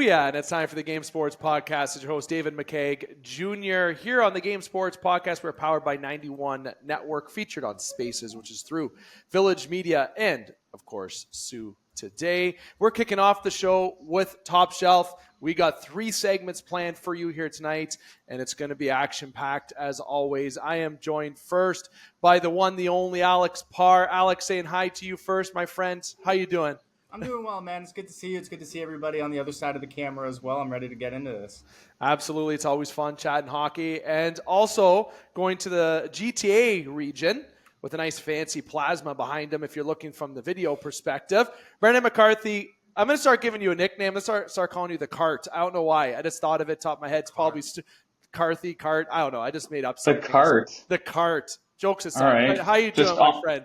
Booyah, and it's time for the Game Sports Podcast. It's your host, David McCaig Jr. Here on the Game Sports Podcast, we're powered by 91 Network, featured on Spaces, which is through Village Media and, of course, Sue Today. We're kicking off the show with Top Shelf. We got 3 segments planned for you here tonight, and it's going to be action-packed as always. I am joined first by the one, the only Alex Parr. Alex, saying hi to you first, my friend. How you doing? I'm doing well, man. It's good to see you. It's good to see everybody on the other side of the camera as well. I'm ready to get into this. Absolutely. It's always fun chatting hockey. And also going to the GTA region with a nice fancy plasma behind him if you're looking from the video perspective. Brendan McCarthy, I'm going to start giving you a nickname. I'm going to start calling you the Cart. I don't know why. I just thought of it top of my head. It's probably Carthy, Cart. I don't know. I just made up something. The Cart. The Cart. Jokes aside. All right. How you doing, my friend?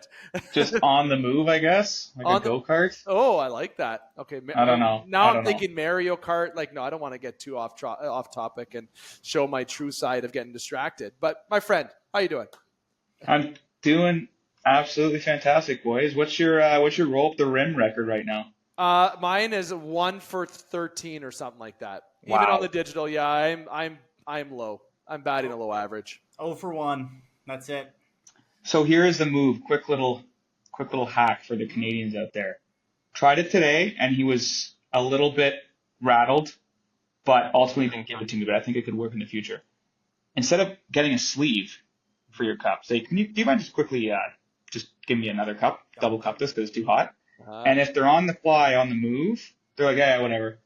Just on the move, I guess? Like a go-kart? Oh, I like that. Okay. I don't know. Now I'm thinking Mario Kart. Like, no, I don't want to get too off topic and show my true side of getting distracted. But, my friend, how you doing? I'm doing absolutely fantastic, boys. What's your roll up the rim record right now? Mine is 1 for 13 or something like that. Wow. Even on the digital, yeah, I'm low. I'm batting a low average. 0 for 1. That's it. So here is the move. Quick little hack for the Canadians out there. Tried it today, and he was a little bit rattled, but ultimately didn't give it to me. But I think it could work in the future. Instead of getting a sleeve for your cup, say, do you mind just quickly just give me another cup, double cup this because it's too hot. And if they're on the fly, on the move, they're like, yeah, whatever.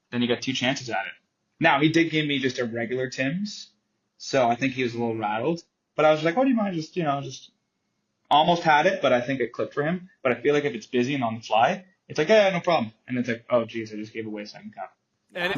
Then you got 2 chances at it. Now, he did give me just a regular Tim's, so I think he was a little rattled. But I was like, oh, do you mind just almost had it, but I think it clicked for him. But I feel like if it's busy and on the fly, it's like, yeah, no problem. And it's like, oh, geez, I just gave away a second cup. And if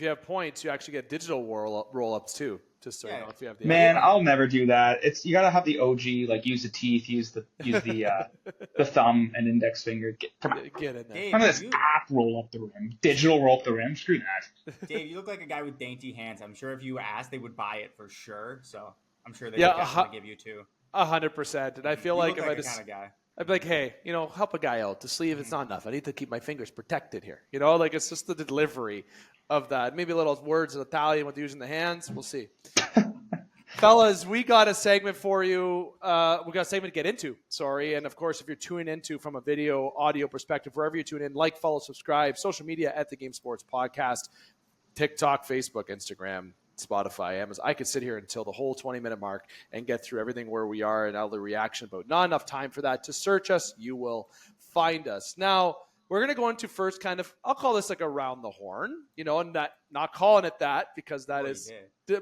you have points, you actually get digital roll-ups too. Just so you know, if you have the Man, I'll never do that. You gotta have the OG, like use the teeth, use the the thumb and index finger. Come on, get in there. Dave, none of this app roll up the rim, digital roll up the rim. Screw that. Dave, you look like a guy with dainty hands. I'm sure if you asked, they would buy it for sure. So I'm sure they would definitely give you 2. 100%. And I feel like if I just, kind of guy. I'd be like, hey, help a guy out. The sleeve, it's not enough. I need to keep my fingers protected here. Like it's just the delivery of that. Maybe a little words in Italian with using the hands. We'll see. Fellas, we got a segment for you. We got a segment to get into, sorry. And, of course, if you're tuning into from a video, audio perspective, wherever you tune in, like, follow, subscribe, social media at The Game Sports Podcast, TikTok, Facebook, Instagram, Spotify, Amazon. I could sit here until the whole 20-minute mark and get through everything where we are and all the reaction, but not enough time for that. To search us, you will find us. Now, we're going to go into first kind of, I'll call this like around the horn, and not calling it that because that is,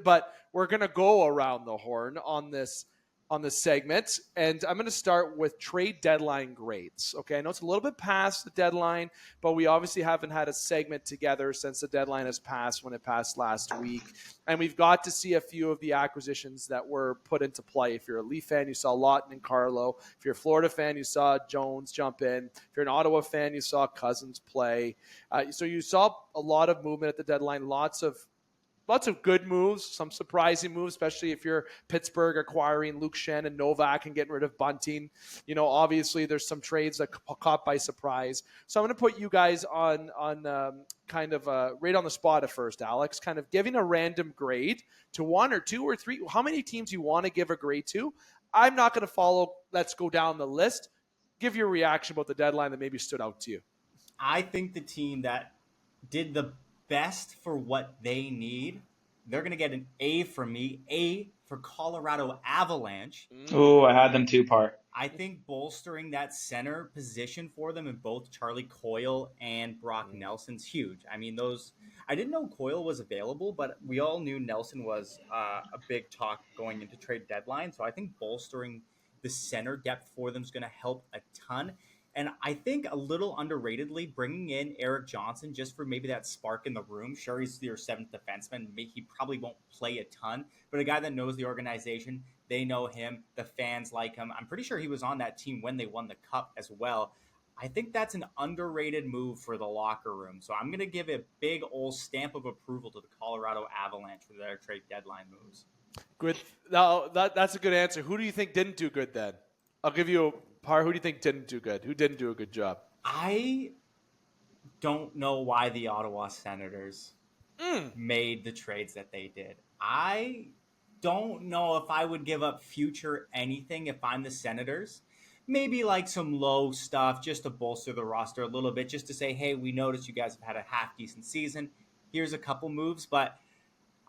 but we're going to go around the horn on this segment. And I'm going to start with trade deadline grades. Okay. I know it's a little bit past the deadline, but we obviously haven't had a segment together since the deadline has passed when it passed last week. And we've got to see a few of the acquisitions that were put into play. If you're a Leaf fan, you saw Lawton and Carlo. If you're a Florida fan, you saw Jones jump in. If you're an Ottawa fan, you saw Cousins play. So you saw a lot of movement at the deadline, lots of good moves, some surprising moves, especially if you're Pittsburgh acquiring Luke Shen and Novak and getting rid of Bunting. Obviously there's some trades that caught by surprise. So I'm going to put you guys on kind of right on the spot at first, Alex, kind of giving a random grade to 1 or 2 or 3, how many teams you want to give a grade to. I'm not going to follow, let's go down the list. Give your reaction about the deadline that maybe stood out to you. I think the team that did the best for what they need, they're going to get an A from me. A for Colorado Avalanche. Oh, I had them too, Parr. I think bolstering that center position for them in both Charlie Coyle and Brock Nelson's huge. I mean, I didn't know Coyle was available, but we all knew Nelson was a big talk going into trade deadline. So I think bolstering the center depth for them is going to help a ton. And I think a little underratedly, bringing in Eric Johnson just for maybe that spark in the room. Sure, he's your 7th defenseman. He probably won't play a ton, but a guy that knows the organization, they know him, the fans like him. I'm pretty sure he was on that team when they won the cup as well. I think that's an underrated move for the locker room. So I'm going to give a big old stamp of approval to the Colorado Avalanche for their trade deadline moves. Good. Now, that's a good answer. Who do you think didn't do good then? I'll give you Parr, who do you think didn't do good? Who didn't do a good job? I don't know why the Ottawa Senators made the trades that they did. I don't know if I would give up future anything if I'm the Senators. Maybe like some low stuff just to bolster the roster a little bit, just to say, hey, we noticed you guys have had a half decent season. Here's a couple moves, but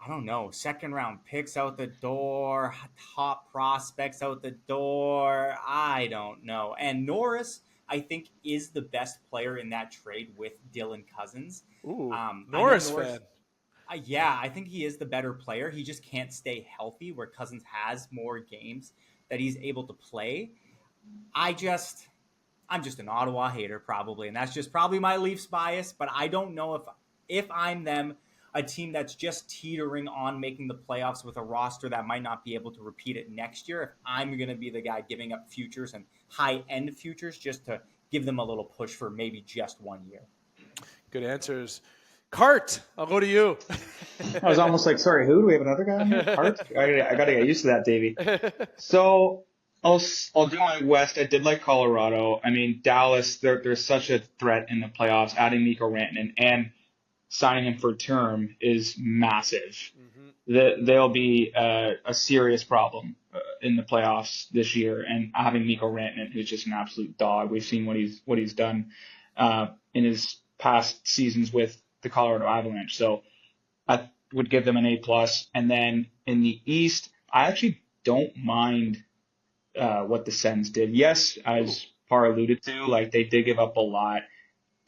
I don't know. Second round picks out the door, top prospects out the door. I don't know. And Norris, I think, is the best player in that trade with Dylan Cousins. Ooh, I know Norris fan. Yeah, I think he is the better player. He just can't stay healthy, where Cousins has more games that he's able to play. I'm just an Ottawa hater probably, and that's just probably my Leafs bias, but I don't know if I'm them, a team that's just teetering on making the playoffs with a roster that might not be able to repeat it next year, if I'm going to be the guy giving up futures and high-end futures just to give them a little push for maybe just 1 year. Good answers. Cart, I'll go to you. I was almost like, sorry, who? Do we have another guy on here? Hart? I got to get used to that, Davey. So I'll do my West. I did like Colorado. I mean, Dallas, they're such a threat in the playoffs. Adding Mikko Rantanen and signing him for term is massive. They'll be a serious problem in the playoffs this year. And having Mikko Rantanen, who's just an absolute dog. We've seen what he's done in his past seasons with the Colorado Avalanche. So I would give them an A+. And then in the East, I actually don't mind what the Sens did. Yes, as Parr alluded to, like they did give up a lot.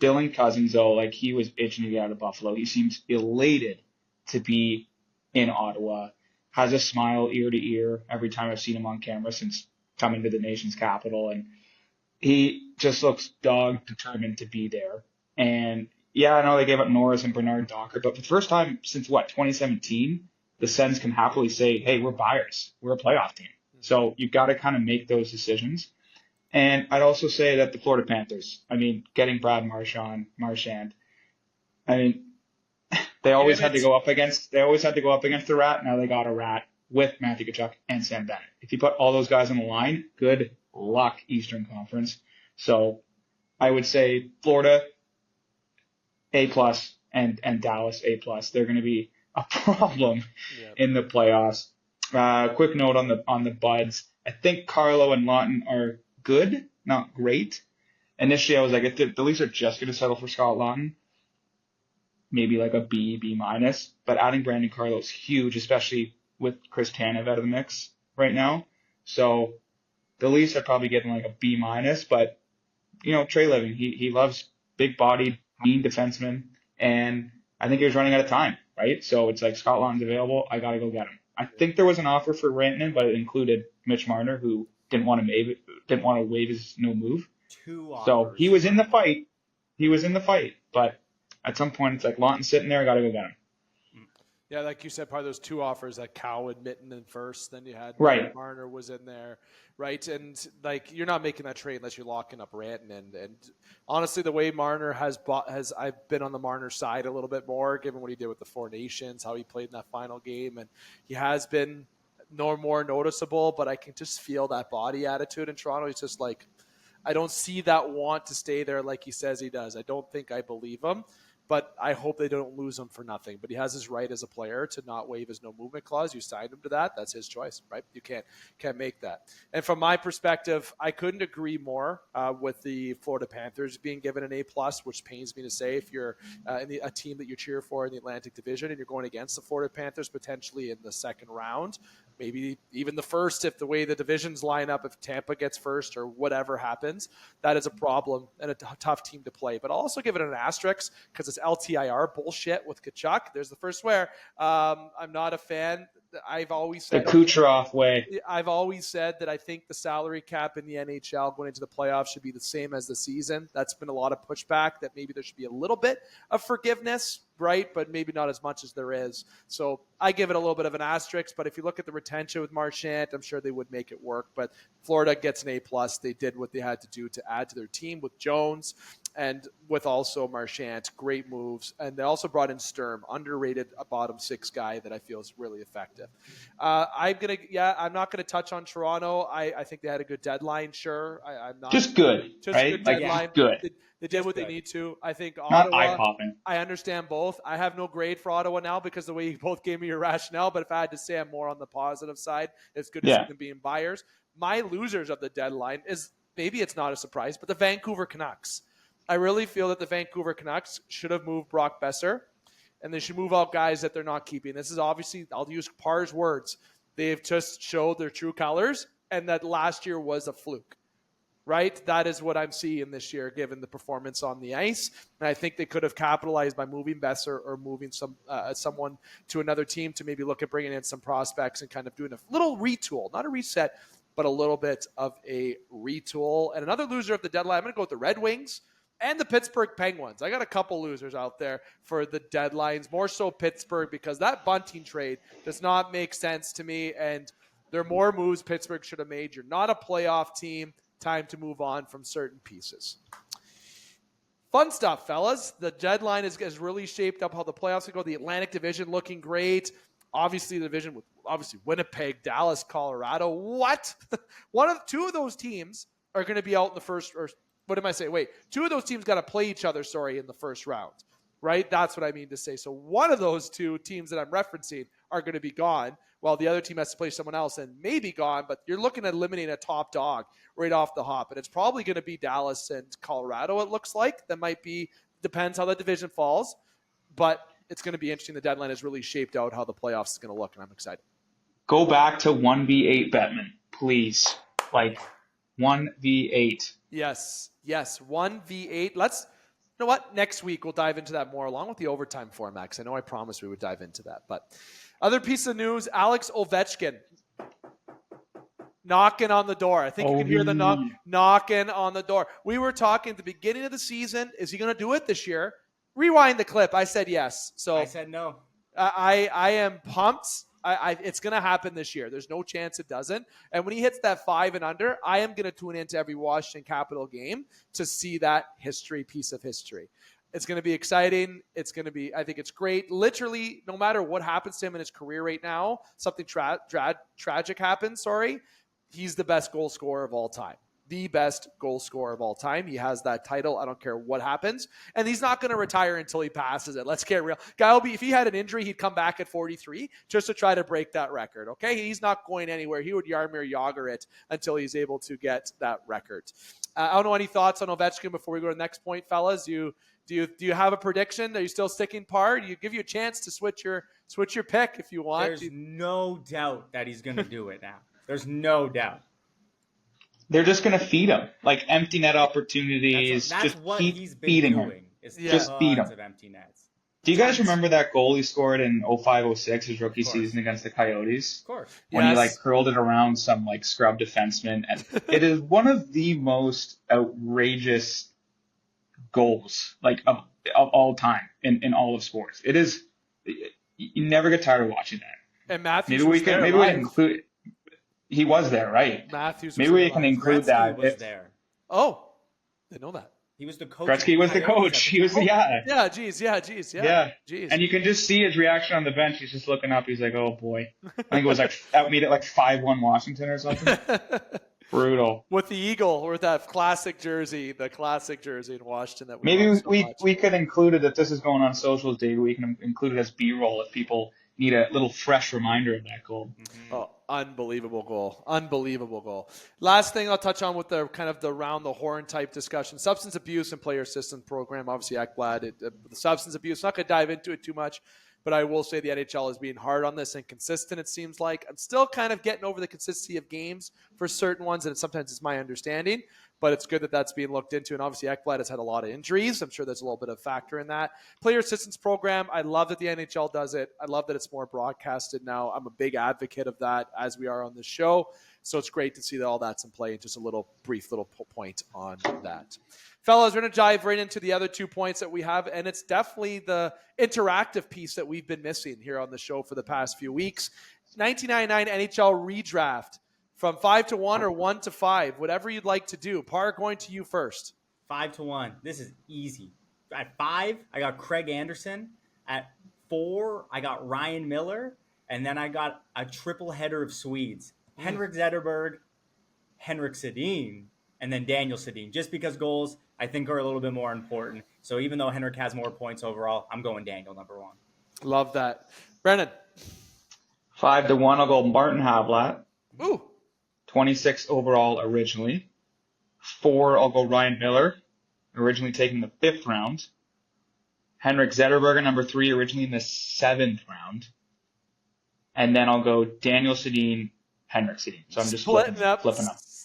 Dylan Cousins, though, like he was itching to get out of Buffalo. He seems elated to be in Ottawa. Has a smile ear to ear every time I've seen him on camera since coming to the nation's capital. And he just looks dog determined to be there. And yeah, I know they gave up Norris and Bernard Docker, but for the first time since 2017, the Sens can happily say, hey, we're buyers. We're a playoff team. So you've got to kind of make those decisions. And I'd also say that the Florida Panthers, I mean, getting Brad Marchand, I mean, they always had to go up against the Rat. Now they got a Rat with Matthew Tkachuk and Sam Bennett. If you put all those guys on the line, good luck, Eastern Conference. So I would say Florida, A+, and Dallas, A+. They're going to be a problem in the playoffs. Quick note on the Buds. I think Carlo and Lawton are good, not great. Initially, I was like, if the Leafs are just going to settle for Scott Lawton, maybe like a B-. But adding Brandon Carlo is huge, especially with Chris Tanev out of the mix right now. So the Leafs are probably getting like a B-. But, you know, Trey Living, he loves big-bodied, mean defensemen. And I think he was running out of time, right? So it's like Scott Lawton's available. I got to go get him. I think there was an offer for Rantanen, but it included Mitch Marner, who didn't want to waive his no move. So he was in the fight. But at some point, it's like Lawton's sitting there. I got to go get him. Yeah, like you said, probably those two offers, like Cow and Mitten in first. Then you had Marner was in there, right? And like you're not making that trade unless you're locking up Rantanen. And honestly, the way Marner I've been on the Marner side a little bit more, given what he did with the Four Nations, how he played in that final game, and he has been no more noticeable. But I can just feel that body attitude in Toronto. He's just like, I don't see that want to stay there like he says he does. I don't think I believe him. But I hope they don't lose him for nothing. But he has his right as a player to not waive his no movement clause. You signed him to that. That's his choice, right? You can't make that. And from my perspective, I couldn't agree more with the Florida Panthers being given an A+, which pains me to say if you're a team that you cheer for in the Atlantic Division and you're going against the Florida Panthers potentially in the second round, maybe even the first if the way the divisions line up, if Tampa gets first or whatever happens, that is a problem and a tough team to play. But I'll also give it an asterisk because it's LTIR bullshit with Tkachuk. There's the first swear. I'm not a fan. I've always said the Kucherov way. I've always said that I think the salary cap in the NHL going into the playoffs should be the same as the season. That's been a lot of pushback that maybe there should be a little bit of forgiveness, right? But maybe not as much as there is. So I give it a little bit of an asterisk. But if you look at the retention with Marchand, I'm sure they would make it work. But Florida gets an A+. They did what they had to do to add to their team with Jones and with also Marchand, great moves. And they also brought in Sturm, underrated, a bottom six guy that I feel is really effective. I'm not gonna touch on Toronto. I think they had a good deadline. Sure, I'm not Just good, just right? good Like deadline. just good, They did Just what good. they need to. I think not Ottawa. eye popping. I understand both. I have no grade for Ottawa now because the way you both gave me your rationale. But if I had to say, I'm more on the positive side. It's good to see them being buyers. My losers of the deadline is, maybe it's not a surprise, but the Vancouver Canucks. I really feel that the Vancouver Canucks should have moved Brock Besser, and they should move out guys that they're not keeping. This is obviously, I'll use Parr's words, they've just showed their true colors, and that last year was a fluke, right? That is what I'm seeing this year, given the performance on the ice. And I think they could have capitalized by moving Besser or moving someone to another team to maybe look at bringing in some prospects and kind of doing a little retool, not a reset, but a little bit of a retool. And another loser of the deadline, I'm going to go with the Red Wings and the Pittsburgh Penguins. I got a couple losers out there for the deadlines, more so Pittsburgh, because that Bunting trade does not make sense to me. And there are more moves Pittsburgh should have made. You're not a playoff team. Time to move on from certain pieces. Fun stuff, fellas. The deadline has really shaped up how the playoffs will go. The Atlantic Division looking great. Obviously, the division with Winnipeg, Dallas, Colorado. What? Two of those teams are going to be out in the first, or what am I saying? Wait, two of those teams got to play each other, in the first round, right? That's what I mean to say. So one of those two teams that I'm referencing are going to be gone, while the other team has to play someone else and may be gone, but you're looking at eliminating a top dog right off the hop. And it's probably going to be Dallas and Colorado, it looks like. That might be, depends how the division falls, but it's going to be interesting. The deadline has really shaped out how the playoffs is going to look, and I'm excited. Go back to 1v8, Bettman, please. Like 1v8. Yes, 1v8. You know what? Next week we'll dive into that more, along with the overtime format, because I know I promised we would dive into that. But other piece of news, Alex Ovechkin knocking on the door. I think you can hear the knocking on the door. We were talking at the beginning of the season, is he going to do it this year? Rewind the clip. I said yes. So I said no. I am pumped. It's going to happen this year. There's no chance it doesn't. And when he hits that 5 and under, I am going to tune into every Washington Capital game to see that piece of history. It's going to be exciting. I think it's great. Literally, no matter what happens to him in his career right now, something tragic happens, he's the best goal scorer of all time. The best goal scorer of all time. He has that title. I don't care what happens. And he's not going to retire until he passes it. Let's get real. Guy will be, if he had an injury, he'd come back at 43 just to try to break that record. Okay. He's not going anywhere. He would Jaromir Jagr it until he's able to get that record. I don't know, any thoughts on Ovechkin before we go to the next point, fellas? Do you have a prediction? Are you still sticking Parr? Do you give you a chance to switch your pick if you want? There's no doubt that he's going to do it now. There's no doubt. They're just going to feed him, like empty net opportunities. That's just what keep he's been feeding doing. him. Just feed him. Of empty nets. Do you guys remember that goal he scored in 05-06, his rookie season against the Coyotes? Of course. When he curled it around some scrub defenseman. And it is one of the most outrageous goals of all time in all of sports. It is. You never get tired of watching that. And Matthews maybe we can include. He was there, right? Matthews. Maybe we can include that. Gretzky was there. Oh, didn't know that. He was the coach. Gretzky was the coach. He was Yeah. Jeez. And you can just see his reaction on the bench. He's just looking up. He's like, "Oh boy." I think it was outmeet at 5-1 Washington or something. Brutal. With the Eagle, or that classic jersey, in Washington that maybe we could include it, if this is going on socials, Dave. We can include it as B-roll if people need a little fresh reminder of that goal. Mm-hmm. Oh, unbelievable goal. Last thing I'll touch on with the kind of the round the horn type discussion: substance abuse and player assistance program. Obviously, Ekblad, the substance abuse. Not going to dive into it too much, but I will say the NHL is being hard on this and consistent. It seems like I'm still kind of getting over the consistency of games for certain ones, and sometimes it's my understanding. But it's good that that's being looked into. And obviously, Ekblad has had a lot of injuries. I'm sure there's a little bit of factor in that. Player assistance program, I love that the NHL does it. I love that it's more broadcasted now. I'm a big advocate of that, as we are on this show. So it's great to see that all that's in play. Just a brief point on that. Fellas, we're going to dive right into the other 2 points that we have. And it's definitely the interactive piece that we've been missing here on the show for the past few weeks. 1999 NHL redraft. From 5 to 1 or 1 to 5, whatever you'd like to do. Parr, going to you first. 5-1. This is easy. At 5, I got Craig Anderson. At 4, I got Ryan Miller. And then I got a triple header of Swedes. Henrik Zetterberg, Henrik Sedin, and then Daniel Sedin. Just because goals, I think, are a little bit more important. So even though Henrik has more points overall, I'm going Daniel number 1. Love that. Brennan. 5-1, I'll go Martin Havlat. Ooh. 26 overall originally. 4, I'll go Ryan Miller, originally taken the 5th round. Henrik Zetterberger, number 3, originally in the 7th round. And then I'll go Daniel Sedin, Henrik Sedin. So I'm just flipping up.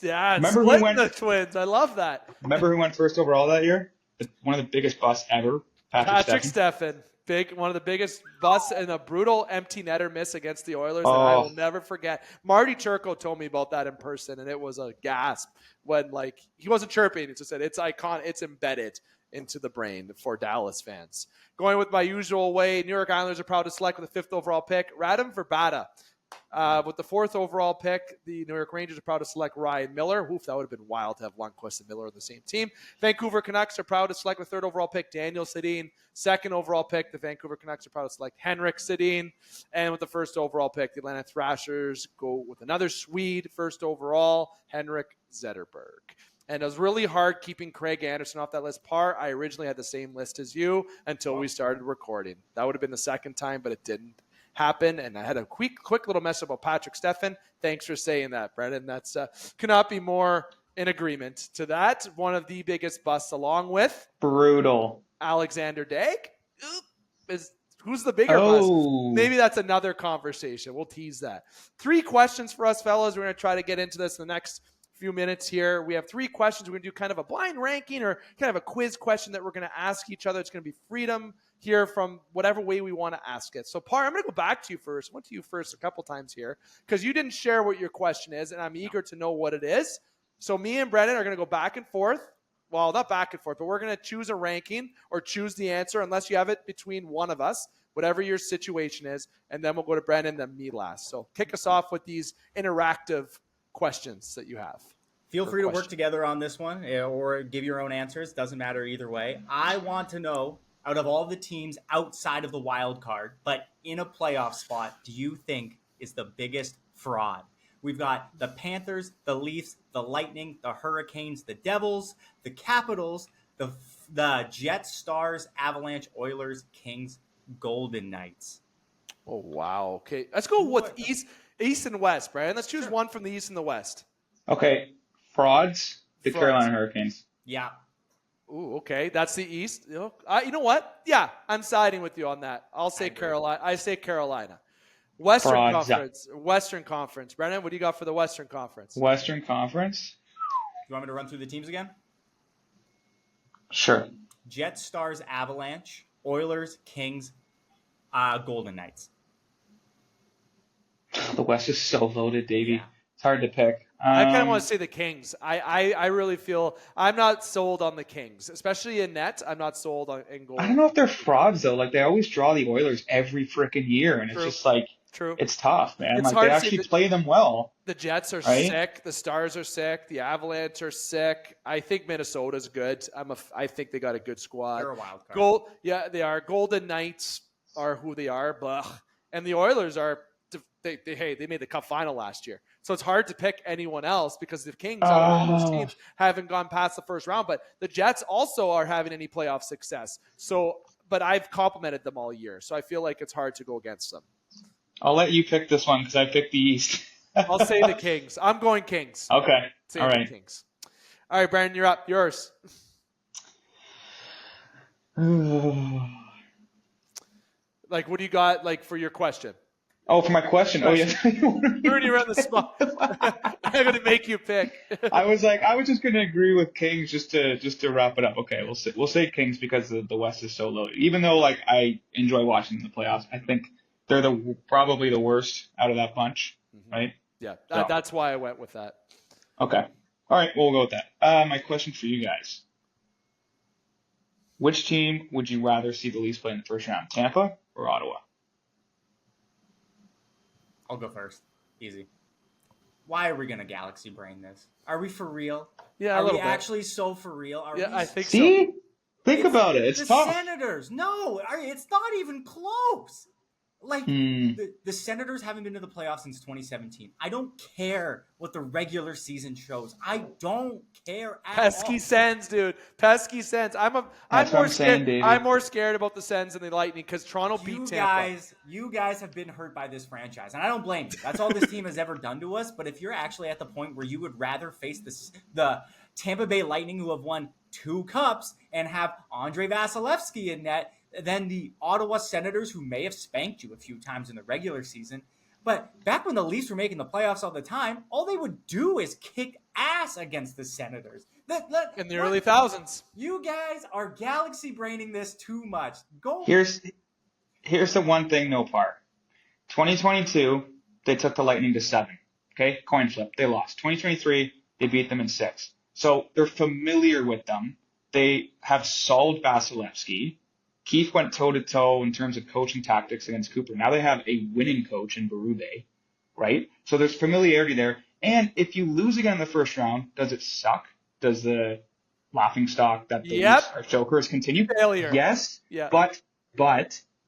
Yeah, remember splitting the Twins. I love that. Remember who went first overall that year? One of the biggest busts ever. Patrick Steffen. One of the biggest busts and a brutal empty netter miss against the Oilers that I will never forget. Marty Turco told me about that in person, and it was a gasp when, like, he wasn't chirping. He just said, it's iconic. It's embedded into the brain for Dallas fans. Going with my usual way, New York Islanders are proud to select with the 5th overall pick, Radim Verbata. With the 4th overall pick, the New York Rangers are proud to select Ryan Miller. Oof, that would have been wild to have Lundqvist and Miller on the same team. Vancouver Canucks are proud to select with 3rd overall pick, Daniel Sedin. 2nd overall pick, the Vancouver Canucks are proud to select Henrik Sedin. And with the 1st overall pick, the Atlanta Thrashers go with another Swede, 1st overall, Henrik Zetterberg. And it was really hard keeping Craig Anderson off that list. Parr, I originally had the same list as you until we started recording. That would have been the second time, but it didn't happen. And I had a quick little mess about Patrick Steffen. Thanks for saying that, Brendan. That's cannot be more in agreement to that. One of the biggest busts, along with brutal Alexander Daigle. Who's the bigger bust? Maybe that's another conversation. We'll tease that. 3 questions for us, fellas. We're going to try to get into this in the next few minutes here. We have 3 questions. We're going to do kind of a blind ranking or kind of a quiz question that we're going to ask each other. It's going to be freedom here from whatever way we want to ask it. So, Parr, I'm going to go back to you first. I went to you first a couple times here because you didn't share what your question is, and I'm eager to know what it is. So me and Brendan are going to go back and forth. Well, not back and forth, but we're going to choose a ranking or choose the answer unless you have it between one of us, whatever your situation is, and then we'll go to Brendan, then me last. So kick us off with these interactive questions that you have. Feel free to work together on this one or give your own answers. Doesn't matter either way. I want to know, out of all the teams outside of the wild card, but in a playoff spot, do you think is the biggest fraud? We've got the Panthers, the Leafs, the Lightning, the Hurricanes, the Devils, the Capitals, the Jets, Stars, Avalanche, Oilers, Kings, Golden Knights. Oh, wow. Okay, let's go with East and West, Brian. Let's choose one from the East and the West. Okay, frauds, Carolina Hurricanes. Yeah. Ooh, okay. That's the East. You know what? Yeah, I'm siding with you on that. I'll say Carolina. I say Carolina. Western Conference. Brennan, what do you got for the Western Conference? Western Conference. You want me to run through the teams again? Sure. Jets, Stars, Avalanche, Oilers, Kings, Golden Knights. The West is so loaded, Davey. Yeah. It's hard to pick. I kind of want to say the Kings. I really feel I'm not sold on the Kings, especially in net. I'm not sold on in goal. I don't know if they're frauds though. Like they always draw the Oilers every freaking year, and it's just like it's tough, man. It's like hard they actually play them well. The Jets are sick. The Stars are sick. The Avalanche are sick. I think Minnesota's good. I think they got a good squad. They're a wild card. Yeah, they are. Golden Knights are who they are. Blah. And the Oilers are. They made the Cup final last year, so it's hard to pick anyone else because the Kings all those teams haven't gone past the first round. But the Jets also are having any playoff success. So, but I've complimented them all year, so I feel like it's hard to go against them. I'll let you pick this one because I picked the East. I'll say the Kings. I'm going Kings. Okay. All right. Kings. All right, Brandon, you're up. Yours. Like, what do you got? Like for your question? Oh, for my question. Oh, yes. Bernie, you're on the spot. I'm going to make you pick. I was just going to agree with Kings just to wrap it up. Okay, we'll say Kings because the West is so loaded. Even though like I enjoy watching the playoffs, I think they're probably the worst out of that bunch, right? Yeah, that's why I went with that. Okay. All right, we'll go with that. My question for you guys. Which team would you rather see the Leafs play in the first round, Tampa or Ottawa? I'll go first. Easy. Why are we gonna galaxy brain this? Are we for real? Yeah, a Are we little bit. actually so for real? Are Yeah, we? I think so. See? Think It's about it. It's the tough. Senators. No, it's not even close. Like the Senators haven't been to the playoffs since 2017. I don't care what the regular season shows. I don't care at Pesky all. Sens, dude. Pesky Sens. I'm That's what more I'm saying, scared. Davey. I'm more scared about the Sens than the Lightning because Toronto beat Tampa. You guys have been hurt by this franchise, and I don't blame you. That's all this team has ever done to us. But if you're actually at the point where you would rather face the Tampa Bay Lightning, who have won 2 cups and have Andre Vasilevsky in net, than the Ottawa Senators, who may have spanked you a few times in the regular season. But back when the Leafs were making the playoffs all the time, all they would do is kick ass against the Senators. In the early thousands. You guys are galaxy braining this too much. Go. Here's the one thing, no Parr. 2022, they took the Lightning to 7. Okay, coin flip. They lost. 2023, they beat them in 6. So they're familiar with them. They have solid Vasilevsky. Keefe went toe-to-toe in terms of coaching tactics against Cooper. Now they have a winning coach in Berube, right? So there's familiarity there. And if you lose again in the first round, does it suck? Does the laughingstock that the Leafs are jokers continue? Failure. Yes, Yeah. but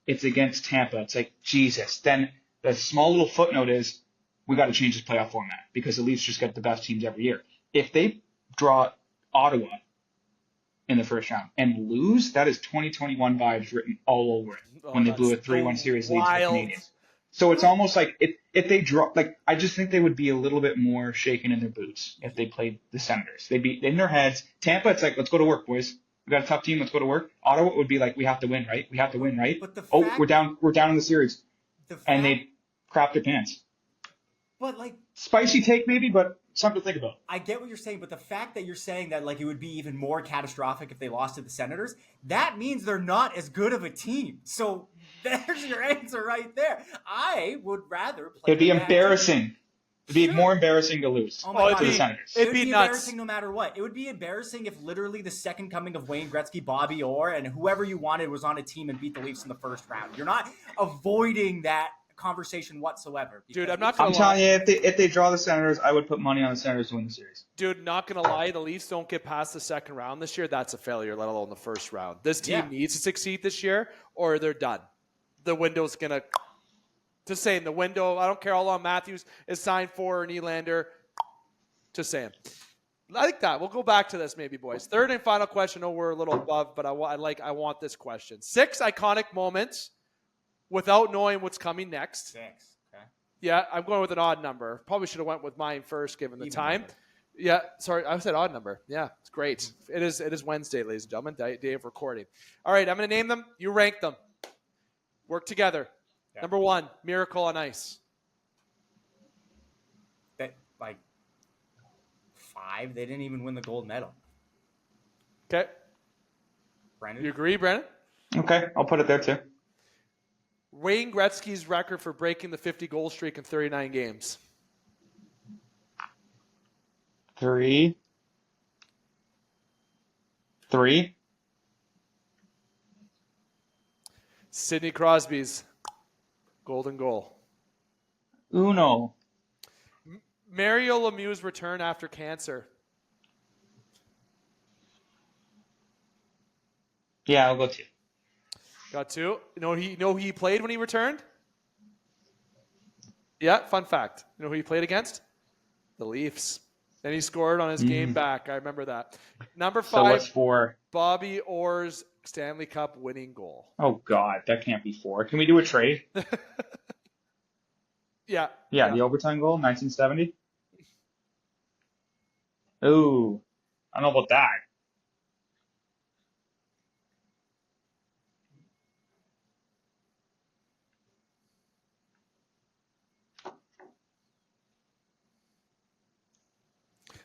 it's against Tampa. It's like, Jesus. Then the small little footnote is we got to change this playoff format because the Leafs just get the best teams every year. If they draw Ottawa in the first round and lose, that is 2021 vibes written all over it when they blew a 3-1 series lead to the Canadiens. So it's almost like if they draw, like, I just think they would be a little bit more shaken in their boots if they played the Senators. They'd be in their heads. Tampa, it's like, let's go to work, boys. We got a tough team. Let's go to work. Ottawa would be like, we have to win, right? We have to win, right? But we're down in the series. And they crap their pants. But like, spicy take maybe, but something to think about. I get what you're saying, but the fact that you're saying that like it would be even more catastrophic if they lost to the Senators, that means they're not as good of a team. So there's your answer right there. I would rather play. It'd be embarrassing. It'd be more embarrassing to lose to the Senators. It'd be embarrassing no matter what. It would be embarrassing if literally the second coming of Wayne Gretzky, Bobby Orr, and whoever you wanted was on a team and beat the Leafs in the first round. You're not avoiding that conversation whatsoever. Dude, I'm not gonna lie. I'm telling you, if they draw the Senators, I would put money on the Senators to win the series. Dude, not gonna lie, the Leafs don't get past the second round this year. That's a failure, let alone the first round. This team needs to succeed this year, or they're done. The window's gonna. Just saying, the window. I don't care how long Matthews is signed for, or Nylander. Just saying. I like that. We'll go back to this, maybe, boys. Third and final question. Oh, we're a little above, but I want this question. 6 iconic moments without knowing what's coming next. 6. Okay. Yeah, I'm going with an odd number. Probably should have went with mine first, given the time. Number. Yeah, sorry, I said odd number. Yeah, it's great. It is Wednesday, ladies and gentlemen, day of recording. All right, I'm going to name them. You rank them. Work together. Yeah. Number 1, Miracle on Ice. That, like, 5, they didn't even win the gold medal. Okay. Brandon? You agree, Brandon? Okay, I'll put it there too. Wayne Gretzky's record for breaking the 50-goal streak in 39 games. 3. Sidney Crosby's golden goal. Uno. Mario Lemieux's return after cancer. Yeah, I'll go 2. Got 2. You know who he played when he returned? Yeah, fun fact. You know who he played against? The Leafs. Then he scored on his game back. I remember that. Number 5. So what's 4? Bobby Orr's Stanley Cup winning goal. Oh, God. That can't be 4. Can we do a trade? Yeah. Yeah, the overtime goal, 1970. Ooh, I don't know about that.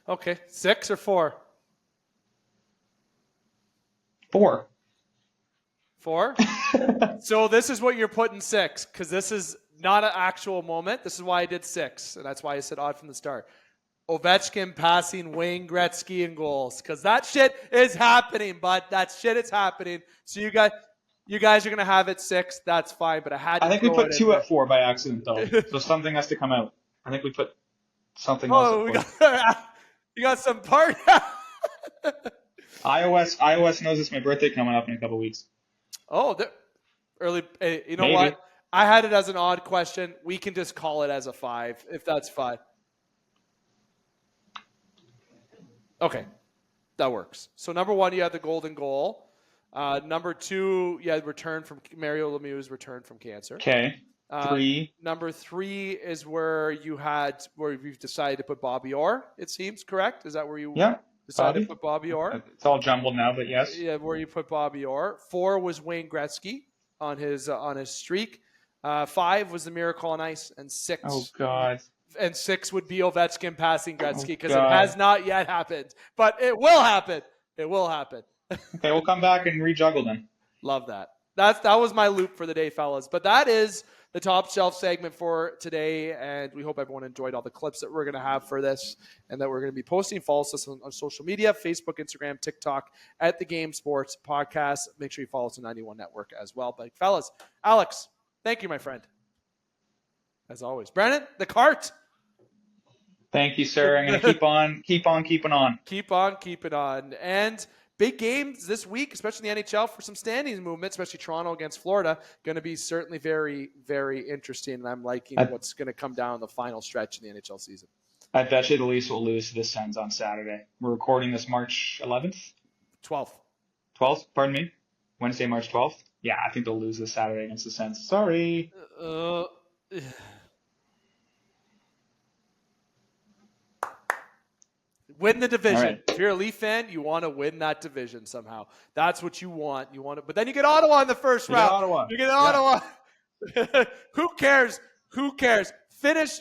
Okay, 6 or 4? 4. 4? So this is what you're putting 6, because this is not an actual moment. This is why I did 6, and that's why I said odd from the start. Ovechkin passing Wayne Gretzky in goals, because that shit is happening, bud. That shit is happening. So you guys are gonna have it 6. That's fine, but I had to. I think we put 2 at 4 by accident, though. So something has to come out. I think we put something else. Oh, you got some part. iOS knows it's my birthday coming up in a couple weeks. Oh, early. Hey, you know Maybe. what? I had it as an odd question. We can just call it as a 5 if that's fine. Okay, that works. So number 1, you had the golden goal. Number 2, you had Mario Lemieux's return from cancer. Okay. 3. Number 3 is where you've decided to put Bobby Orr. It seems correct. Is that where you decided to put Bobby Orr? It's all jumbled now, but yes. Yeah, where you put Bobby Orr. 4 was Wayne Gretzky on his streak. 5 was the Miracle on Ice, and 6. Oh God. And 6 would be Ovechkin passing Gretzky because it has not yet happened, but it will happen. It will happen. Okay, we'll come back and rejuggle then. Love that. That was my loop for the day, fellas. But that is the top shelf segment for today, and we hope everyone enjoyed all the clips that we're going to have for this and that we're going to be posting. Follow us on social media, Facebook, Instagram, TikTok, at the Game Sports Podcast. Make sure you follow us on 91 Network as well. But fellas, Alex, thank you, my friend. As always. Brennan, the cart. Thank you, sir. I'm going to keep on keeping on. Keep on keeping on. And big games this week, especially in the NHL, for some standings movement, especially Toronto against Florida. Going to be certainly very, very interesting. And I'm liking what's going to come down the final stretch in the NHL season. I bet you the Leafs will lose to the Sens on Saturday. We're recording this March 11th? 12th. 12th? Pardon me? Wednesday, March 12th? Yeah, I think they'll lose this Saturday against the Sens. Sorry. Win the division. Right. If you're a Leaf fan, you want to win that division somehow. That's what you want. But then you get Ottawa in the first round. You get Ottawa. Who cares? Finish.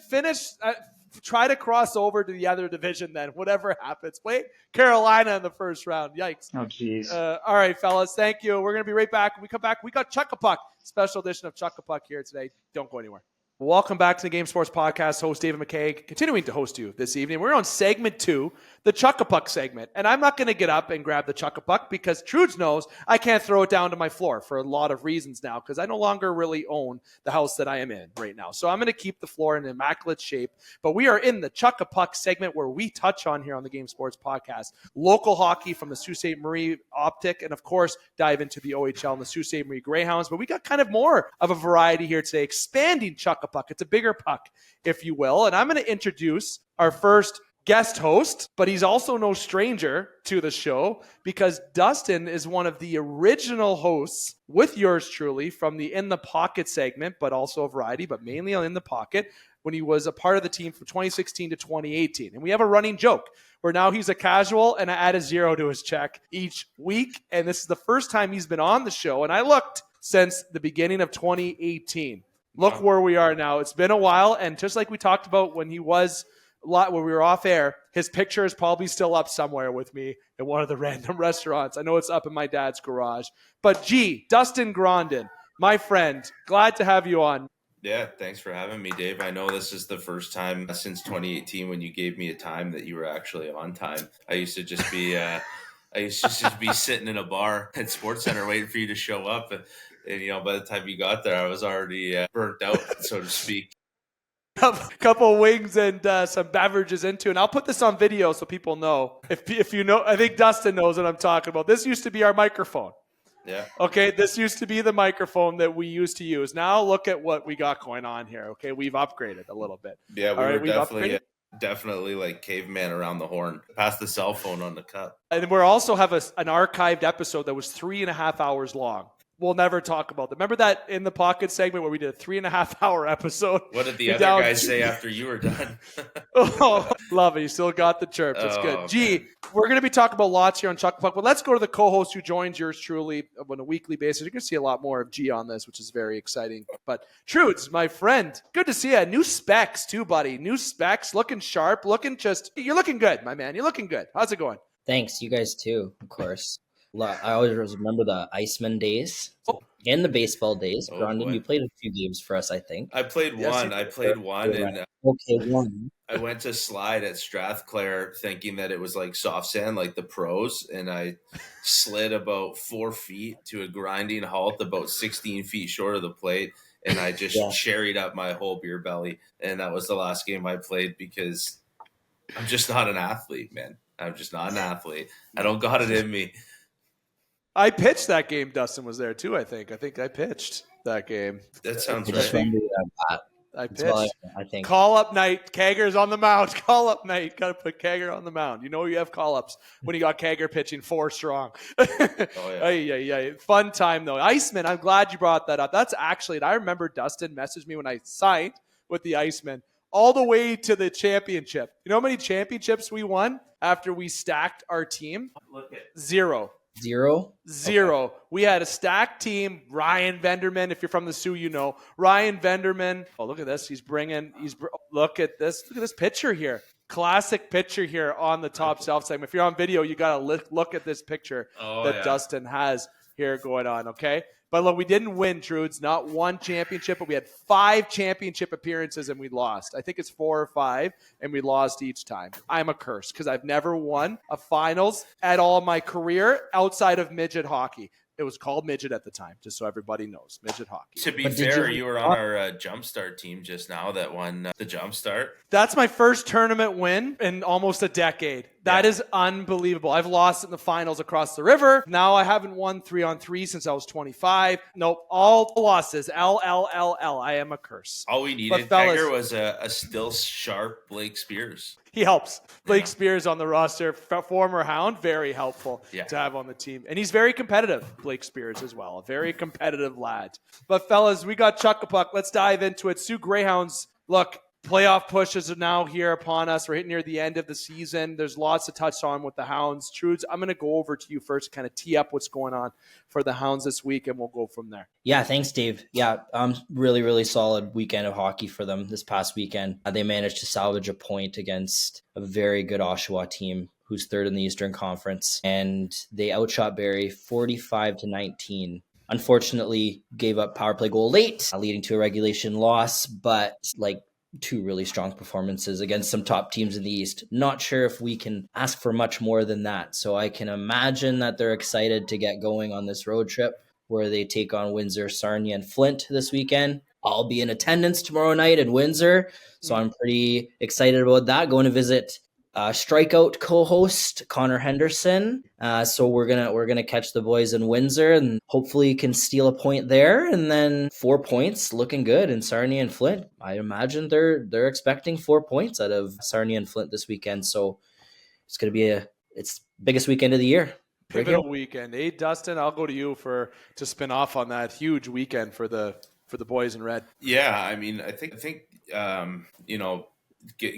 Try to cross over to the other division then. Whatever happens. Wait, Carolina in the first round. Yikes. Oh, jeez. All right, fellas. Thank you. We're going to be right back. When we come back, we got Chuck-a-Puck. Special edition of Chuck-a-Puck here today. Don't go anywhere. Welcome back to the Game Sports Podcast. Host David McCaig, continuing to host you this evening. We're on segment 2, the Chuck-a-Puck segment. And I'm not going to get up and grab the Chuck-a-Puck because Trudes knows I can't throw it down to my floor for a lot of reasons now because I no longer really own the house that I am in right now. So I'm going to keep the floor in immaculate shape. But we are in the Chuck-a-Puck segment where we touch on here on the Game Sports Podcast local hockey from the Sault Ste. Marie optic and, of course, dive into the OHL and the Sault Ste. Marie Greyhounds. But we got kind of more of a variety here today, expanding Chuck-a-Puck. It's a bigger puck, if you will. And I'm going to introduce our first guest host, but he's also no stranger to the show because Dustin is one of the original hosts with yours truly from the In the Pocket segment, but also a variety, but mainly on In the Pocket when he was a part of the team from 2016 to 2018. And we have a running joke where now he's a casual and I add a 0 to his check each week. And this is the first time he's been on the show. And I looked since the beginning of 2018. Look where we are now. It's been a while, and just like we talked about when we were off air, his picture is probably still up somewhere with me in one of the random restaurants. I know it's up in my dad's garage. But Dustin Grondin, my friend, glad to have you on. Yeah, thanks for having me, Dave. I know this is the first time since 2018 when you gave me a time that you were actually on time. I used to just be sitting in a bar at SportsCenter waiting for you to show up. And by the time you got there, I was already burnt out, so to speak. Couple wings and some beverages into, and I'll put this on video so people know. If you know, I think Dustin knows what I'm talking about. This used to be our microphone. Yeah. Okay, this used to be the microphone that we used to use. Now look at what we got going on here. Okay, we've upgraded a little bit. Yeah, we were definitely like caveman around the horn. Pass the cell phone on the cup. And we also have an archived episode that was 3.5 hours long. We'll never talk about that. Remember that In the Pocket segment where we did a 3.5 hour episode? What did the other guys say after you were done? Oh, love it. You still got the chirp. That's good. Okay. We're going to be talking about lots here on Chuck Puck, but let's go to the co-host who joins yours truly on a weekly basis. You're going to see a lot more of G on this, which is very exciting. But Trudes, my friend, good to see you. New specs too, buddy. New specs, looking sharp, you're looking good, my man. You're looking good. How's it going? Thanks. You guys too, of course. I always remember the Iceman days and the baseball days. Grondin, you played a few games for us, I think. I played one. And one. I went to slide at Strathclair thinking that it was like soft sand, like the pros, and I slid about 4 feet to a grinding halt about 16 feet short of the plate, and I just cherried up my whole beer belly, and that was the last game I played because I'm just not an athlete, man. I'm just not an athlete. I don't got it in me. I pitched that game. Dustin was there too, I think. I pitched that game. That sounds I just right. remember that. I That's all pitched. I think. Call up night. Kager's on the mound. Call up night. Got to put Kager on the mound. You know you have call ups when you got Kager pitching 4 strong. Yeah. Fun time though. Iceman, I'm glad you brought that up. That's actually, and I remember Dustin messaged me when I signed with the Iceman all the way to the championship. You know how many championships we won after we stacked our team? Look at 0. Zero? Okay. We had a stacked team. Ryan Venderman, if you're from the Sioux, you know. Ryan Venderman. Oh, look at this. Look at this picture here. Classic picture here on the top shelf segment. If you're on video, you got to look at this picture Dustin has here going on, okay? But look, we didn't win, Trudes. Not one championship, but we had 5 championship appearances and we lost. I think it's 4 or 5, and we lost each time. I'm a curse because I've never won a finals at all in my career outside of midget hockey. It was called midget at the time, just so everybody knows. Midget hockey. To be fair, you were on our Jumpstart team just now that won the Jumpstart. That's my first tournament win in almost a decade. That is unbelievable. I've lost in the finals across the river. Now I haven't won 3-on-3 since I was 25. Nope, all losses. LLLL. I am a curse. All we needed, Tiger, was a still sharp Blake Spears. He helps. Blake Spears on the roster, former Hound, very helpful to have on the team. And he's very competitive, Blake Spears as well. A very competitive lad. But fellas, we got Chuck-a-Puck. Let's dive into it. Sioux Greyhounds, look, playoff pushes are now here upon us. We're hitting near the end of the season. There's lots to touch on with the Hounds. Trudes, I'm going to go over to you first, kind of tee up what's going on for the Hounds this week, and we'll go from there. Yeah, thanks, Dave. Yeah, really, really solid weekend of hockey for them this past weekend. They managed to salvage a point against a very good Oshawa team who's third in the Eastern Conference, and they outshot Barrie 45-19. Unfortunately, gave up power play goal late, leading to a regulation loss, but 2 really strong performances against some top teams in the East. Not sure if we can ask for much more than that. So I can imagine that they're excited to get going on this road trip where they take on Windsor, Sarnia, and Flint this weekend. I'll be in attendance tomorrow night in Windsor, so I'm pretty excited about that. Going to visit strikeout co-host Connor Henderson. So we're gonna catch the boys in Windsor and hopefully can steal a point there. And then 4 points, looking good in Sarnia and Flint. I imagine they're expecting 4 points out of Sarnia and Flint this weekend. So it's gonna be it's biggest weekend of the year. Pivotal weekend. Hey, Dustin, I'll go to you to spin off on that huge weekend for the boys in red. Yeah, I mean, I think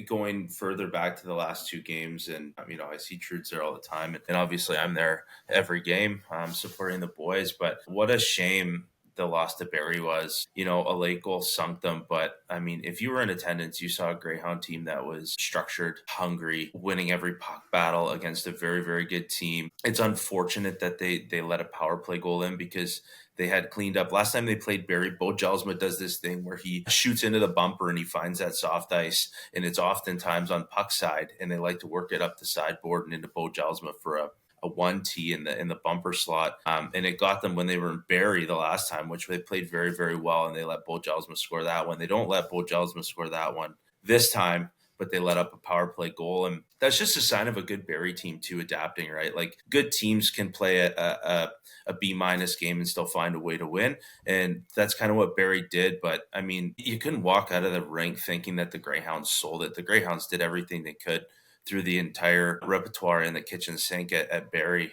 going further back to the last 2 games, and I see Trude's there all the time, and obviously I'm there every game supporting the boys. But what a shame the loss to Barrie was. A late goal sunk them, but I mean, if you were in attendance, you saw a Greyhound team that was structured, hungry, winning every puck battle against a very, very good team. It's unfortunate that they let a power play goal in because they had cleaned up. Last time they played Barrie, Bo Jelsma does this thing where he shoots into the bumper and he finds that soft ice, and it's oftentimes on puck side, and they like to work it up the sideboard and into Bo Jelsma for a 1T in the bumper slot. And it got them when they were in Barrie the last time, which they played very, very well, and they let Bo Jelsma score that one. They don't let Bo Jelsma score that one this time, but they let up a power play goal. And that's just a sign of a good Barrie team too, adapting, right? Like, good teams can play a B- game and still find a way to win. And that's kind of what Barrie did. But I mean, you couldn't walk out of the rink thinking that the Greyhounds sold it. The Greyhounds did everything they could through the entire repertoire in the kitchen sink at Barrie.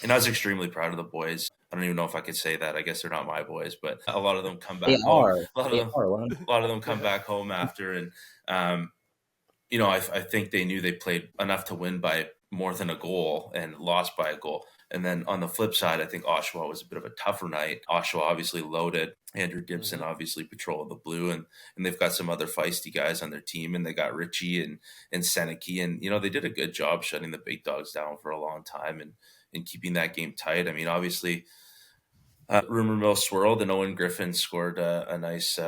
And I was extremely proud of the boys. I don't even know if I could say that. I guess they're not my boys, but a lot of them come back home. A lot of them come back home after. And, I think they knew they played enough to win by more than a goal and lost by a goal. And then on the flip side, I think Oshawa was a bit of a tougher night. Oshawa obviously loaded. Andrew Gibson obviously patrol the blue, and they've got some other feisty guys on their team, and they got Richie and Seneke, and they did a good job shutting the big dogs down for a long time and keeping that game tight. I mean, obviously, rumor mill swirled, and Owen Griffin scored a nice,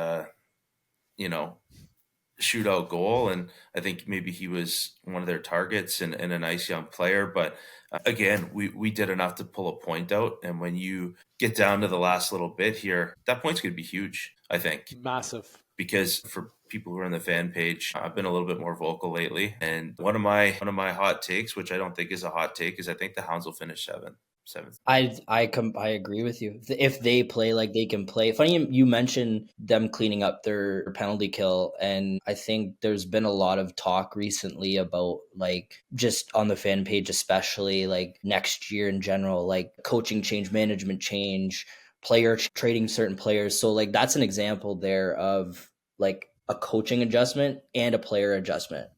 shootout goal, and I think maybe he was one of their targets and a nice young player. But again, we did enough to pull a point out, and when you get down to the last little bit here, that point's going to be huge, I think. Massive. because for people who are on the fan page, I've been a little bit more vocal lately. And one of my hot takes, which I don't think is a hot take, is I think the Hounds will finish seventh. I agree with you. If they play like they can play, funny you mentioned them cleaning up their penalty kill, and I think there's been a lot of talk recently about like just on the fan page, especially like next year in general, like coaching change, management change, trading certain players. So like that's an example there of like a coaching adjustment and a player adjustment.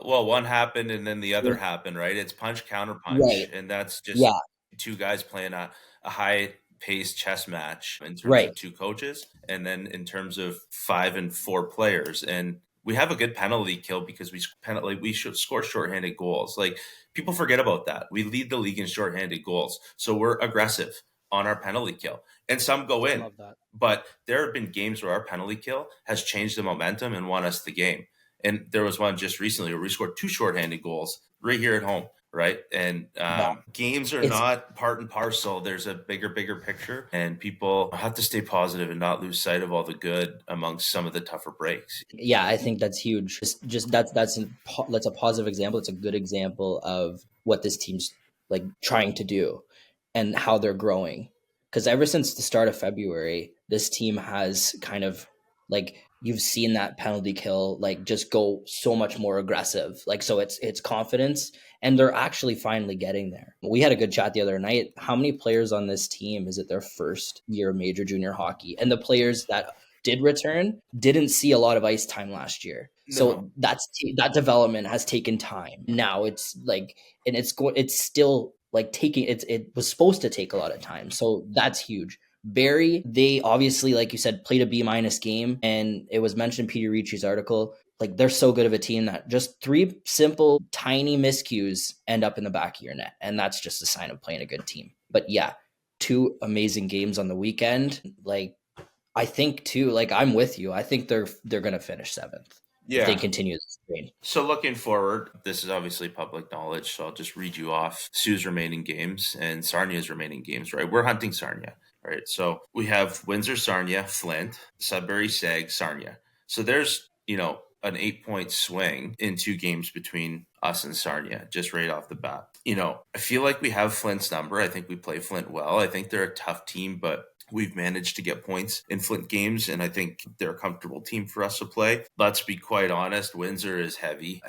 Well, one happened and then the other happened, right? It's punch, counter punch. Right. And that's just Yeah. two guys playing a high paced chess match in terms Right. of two coaches. And then in terms of 5 and 4 players. And we have a good penalty kill because we should score shorthanded goals. Like people forget about that. We lead the league in shorthanded goals. So we're aggressive on our penalty kill. And some go in. Love that. But there have been games where our penalty kill has changed the momentum and won us the game. And there was one just recently where we scored 2 shorthanded goals right here at home, right? And games are not part and parcel. There's a bigger picture, and people have to stay positive and not lose sight of all the good amongst some of the tougher breaks. Yeah, I think that's huge. Just that's a positive example. It's a good example of what this team's like trying to do and how they're growing. Because ever since the start of February, this team has kind of like you've seen that penalty kill like just go so much more aggressive. Like so it's confidence, and they're actually finally getting there. We had a good chat the other night. How many players on this team is it their first year of major junior hockey? And the players that did return didn't see a lot of ice time last year. So that development has taken time. Now it's like, and it's still like it was supposed to take a lot of time. So that's huge. Barrie, they obviously, like you said, played a B- game, and it was mentioned in Peter Ricci's article, like they're so good of a team that just 3 simple, tiny miscues end up in the back of your net. And that's just a sign of playing a good team. But yeah, 2 amazing games on the weekend. Like, I think too, like I'm with you. I think they're going to finish 7th. Yeah. If they continue this train. So looking forward, this is obviously public knowledge, so I'll just read you off Sioux's remaining games and Sarnia's remaining games, right? We're hunting Sarnia, right? So we have Windsor, Sarnia, Flint, Sudbury, Sag, Sarnia. So there's, an 8-point swing in 2 games between us and Sarnia, just right off the bat. I feel like we have Flint's number. I think we play Flint well. I think they're a tough team, but we've managed to get points in Flint games, and I think they're a comfortable team for us to play. Let's be quite honest. Windsor is heavy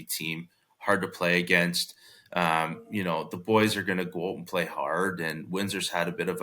team, hard to play against. The boys are going to go out and play hard, and Windsor's had a bit of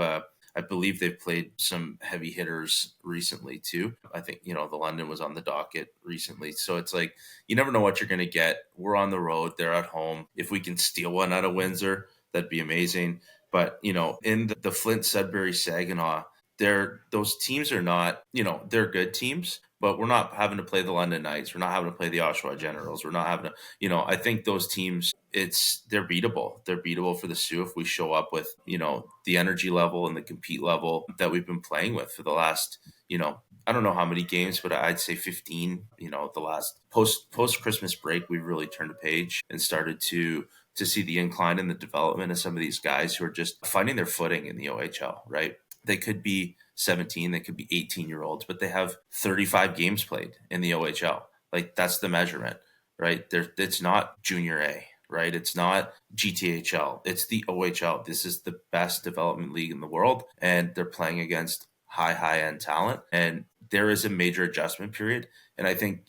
I believe they've played some heavy hitters recently too. I think, the London was on the docket recently. So it's like, you never know what you're going to get. We're on the road. They're at home. If we can steal one out of Windsor, that'd be amazing. But, in the Flint, Sudbury, Saginaw, those teams are not, they're good teams, but we're not having to play the London Knights. We're not having to play the Oshawa Generals. We're not having to, I think those teams, they're beatable. They're beatable for the Sioux if we show up with, the energy level and the compete level that we've been playing with for the last, I don't know how many games, but I'd say 15, the last post Christmas break, we've really turned a page and started to see the incline in the development of some of these guys who are just finding their footing in the OHL, right? They could be 17, they could be 18-year-olds, but they have 35 games played in the OHL. Like that's the measurement, right? It's not junior A, right? It's not GTHL. It's the OHL. This is the best development league in the world, and they're playing against high-end talent, and there is a major adjustment period. And I think,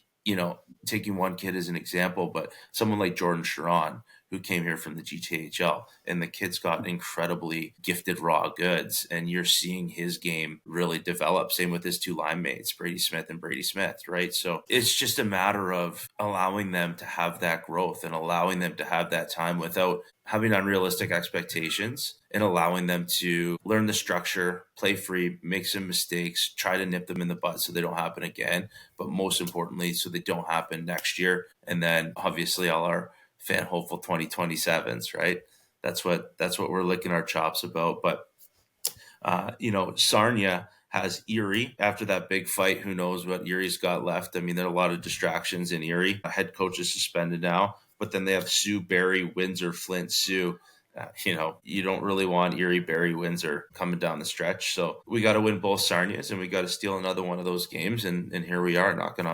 taking one kid as an example, but someone like Jordan Trudeau, who came here from the GTHL, and the kid's got incredibly gifted raw goods, and you're seeing his game really develop. Same with his 2 line mates, Brady Smith and Brady Smith, right? So it's just a matter of allowing them to have that growth and allowing them to have that time without having unrealistic expectations, and allowing them to learn the structure, play free, make some mistakes, try to nip them in the butt so they don't happen again. But most importantly, so they don't happen next year. And then obviously all our fan hopeful 2027s, right? That's what we're licking our chops about. But Sarnia has Erie after that big fight. Who knows what Erie's got left? I mean, there are a lot of distractions in Erie. Head coach is suspended now, but then they have Sioux, Barrie, Windsor, Flint, Sioux, you don't really want Erie, Barrie, Windsor coming down the stretch. So we got to win both Sarnias, and we got to steal another one of those games. And here we are knocking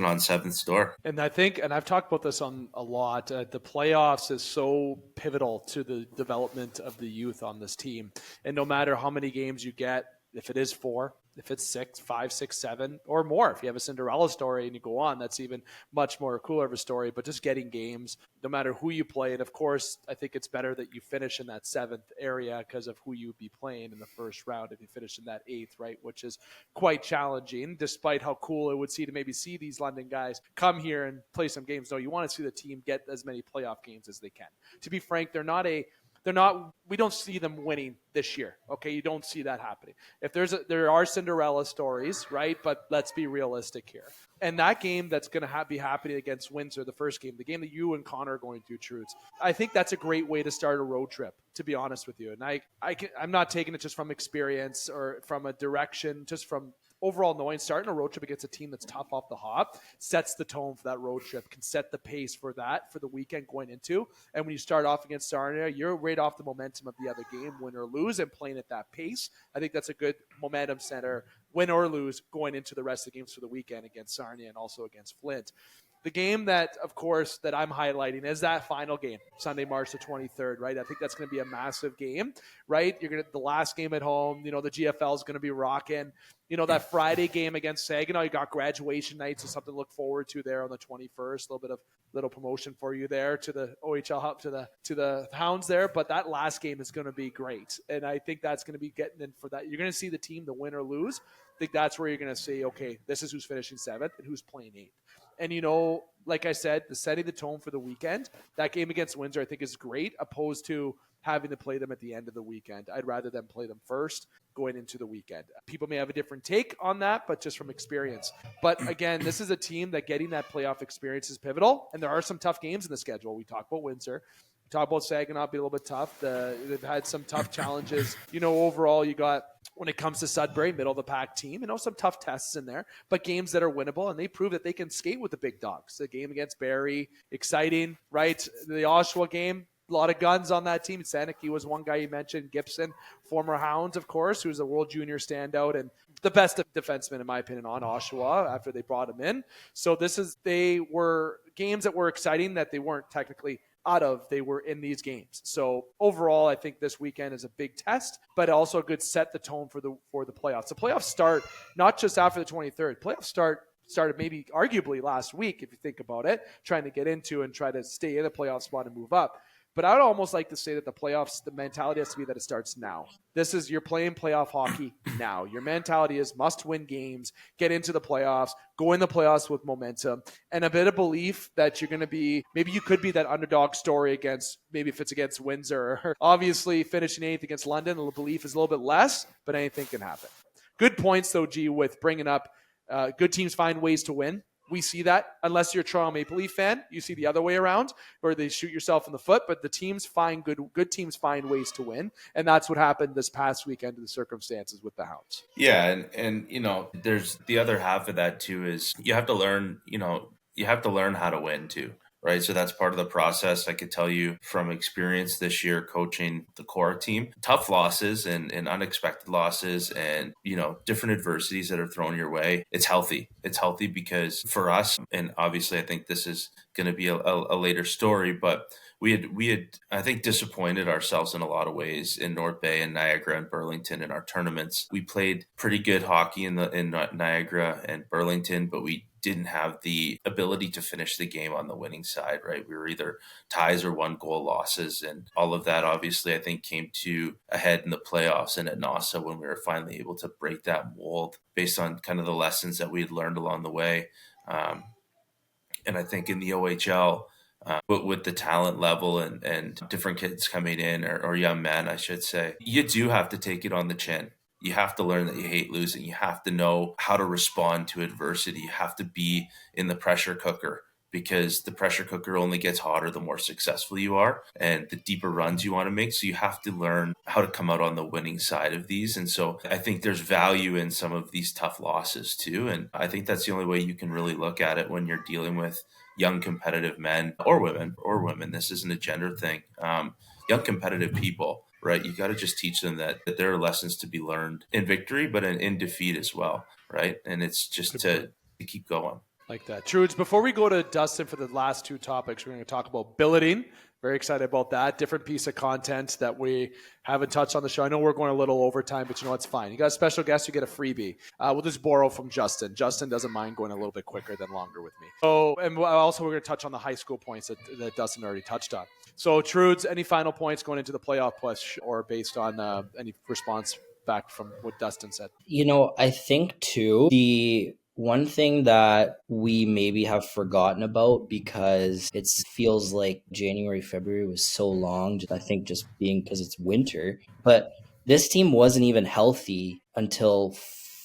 on seventh's door. And I think, and I've talked about this on a lot, the playoffs is so pivotal to the development of the youth on this team. And no matter how many games you get, if it is 4, if it's 6, 5, 6, 7, or more, if you have a Cinderella story and you go on, that's even much more cooler of a story. But just getting games, no matter who you play. And of course, I think it's better that you finish in that 7th area because of who you would be playing in the first round if you finish in that 8th, right? Which is quite challenging, despite how cool it would see to maybe see these London guys come here and play some games. No, you want to see the team get as many playoff games as they can. To be frank, we don't see them winning this year. Okay. You don't see that happening. If there are Cinderella stories, right? But let's be realistic here. And that game that's going to be happening against Windsor, the first game, the game that you and Connor are going through, Trudes, I think that's a great way to start a road trip, to be honest with you. And I'm not taking it just from experience or from a direction, just from overall knowing starting a road trip against a team that's tough off the hop sets the tone for that road trip, can set the pace for the weekend going into. And when you start off against Sarnia, you're right off the momentum of the other game, win or lose, and playing at that pace. I think that's a good momentum center, win or lose, going into the rest of the games for the weekend against Sarnia and also against Flint. The game that, of course, that I'm highlighting is that final game, Sunday, March the 23rd, right? I think that's going to be a massive game, right? You're going to the last game at home. The GFL is going to be rocking. That Friday game against Saginaw, you got graduation night, so something to look forward to there on the 21st. A little promotion for you there to the OHL hub, to the Hounds there. But that last game is going to be great, and I think that's going to be getting in for that. You're going to see the team, the win or lose. I think that's where you're going to see, okay, this is who's finishing 7th and who's playing 8th. And, like I said, the setting the tone for the weekend, that game against Windsor, I think is great, opposed to having to play them at the end of the weekend. I'd rather them play them first going into the weekend. People may have a different take on that, but just from experience. But again, this is a team that getting that playoff experience is pivotal. And there are some tough games in the schedule. We talk about Windsor. We talk about Saginaw be a little bit tough. They've had some tough challenges. Overall, you got, when it comes to Sudbury, middle of the pack team, some tough tests in there, but games that are winnable, and they prove that they can skate with the big dogs. The game against Barrie, exciting, right? The Oshawa game, a lot of guns on that team. Saniki was one guy you mentioned. Gibson, former Hounds, of course, who's a World Junior standout and the best defenseman, in my opinion, on Oshawa after they brought him in. So they were games that were exciting that they weren't technically out of, they were in these games. So overall, I think this weekend is a big test, but also a good set the tone for the playoffs. The playoffs start not just after the 23rd. Playoffs started maybe arguably last week, if you think about it, trying to get into and try to stay in the playoff spot and move up. But I would almost like to say that the playoffs, the mentality has to be that it starts now. You're playing playoff hockey now. Your mentality is must win games, get into the playoffs, go in the playoffs with momentum, and a bit of belief that you're going to be, maybe you could be that underdog story maybe if it's against Windsor. Obviously, finishing 8th against London, the belief is a little bit less, but anything can happen. Good points, though, G, with bringing up good teams find ways to win. We see that. Unless you're a Toronto Maple Leaf fan, you see the other way around, where they shoot yourself in the foot. But the teams find good teams find ways to win, and that's what happened this past weekend in the circumstances with the Hounds. Yeah, and there's the other half of that too. Is you have to learn how to win too. Right. So that's part of the process. I could tell you from experience this year coaching the core team, tough losses and unexpected losses and, different adversities that are thrown your way. It's healthy. It's healthy because for us, and obviously I think this is going to be a later story, but we had, I think, disappointed ourselves in a lot of ways in North Bay and Niagara and Burlington in our tournaments. We played pretty good hockey in Niagara and Burlington, but we didn't have the ability to finish the game on the winning side, right? We were either ties or 1-goal losses. And all of that, obviously, I think came to a head in the playoffs and at Nassau when we were finally able to break that mold based on kind of the lessons that we had learned along the way. And I think in the OHL, but with the talent level and different kids coming in or young men, I should say, you do have to take it on the chin. You have to learn that you hate losing. You have to know how to respond to adversity. You have to be in the pressure cooker because the pressure cooker only gets hotter the more successful you are and the deeper runs you want to make. So you have to learn how to come out on the winning side of these. And so I think there's value in some of these tough losses too. And I think that's the only way you can really look at it when you're dealing with young competitive men or women. This isn't a gender thing. young competitive people, right? You got to just teach them that there are lessons to be learned in victory, but in defeat as well, right? And it's just to keep going. Like that. Trudes, before we go to Dustin for the last two topics, we're going to talk about billeting. Very excited about that. Different piece of content that we haven't touched on the show. I know we're going a little overtime, but it's fine. You got a special guest, you get a freebie. We'll just borrow from Justin. Justin doesn't mind going a little bit quicker than longer with me. So, and also we're going to touch on the high school points that Dustin already touched on. So, Trudes, any final points going into the playoff push or based on any response back from what Dustin said? I think too, the one thing that we maybe have forgotten about because it feels like January, February was so long, I think just being because it's winter, but this team wasn't even healthy until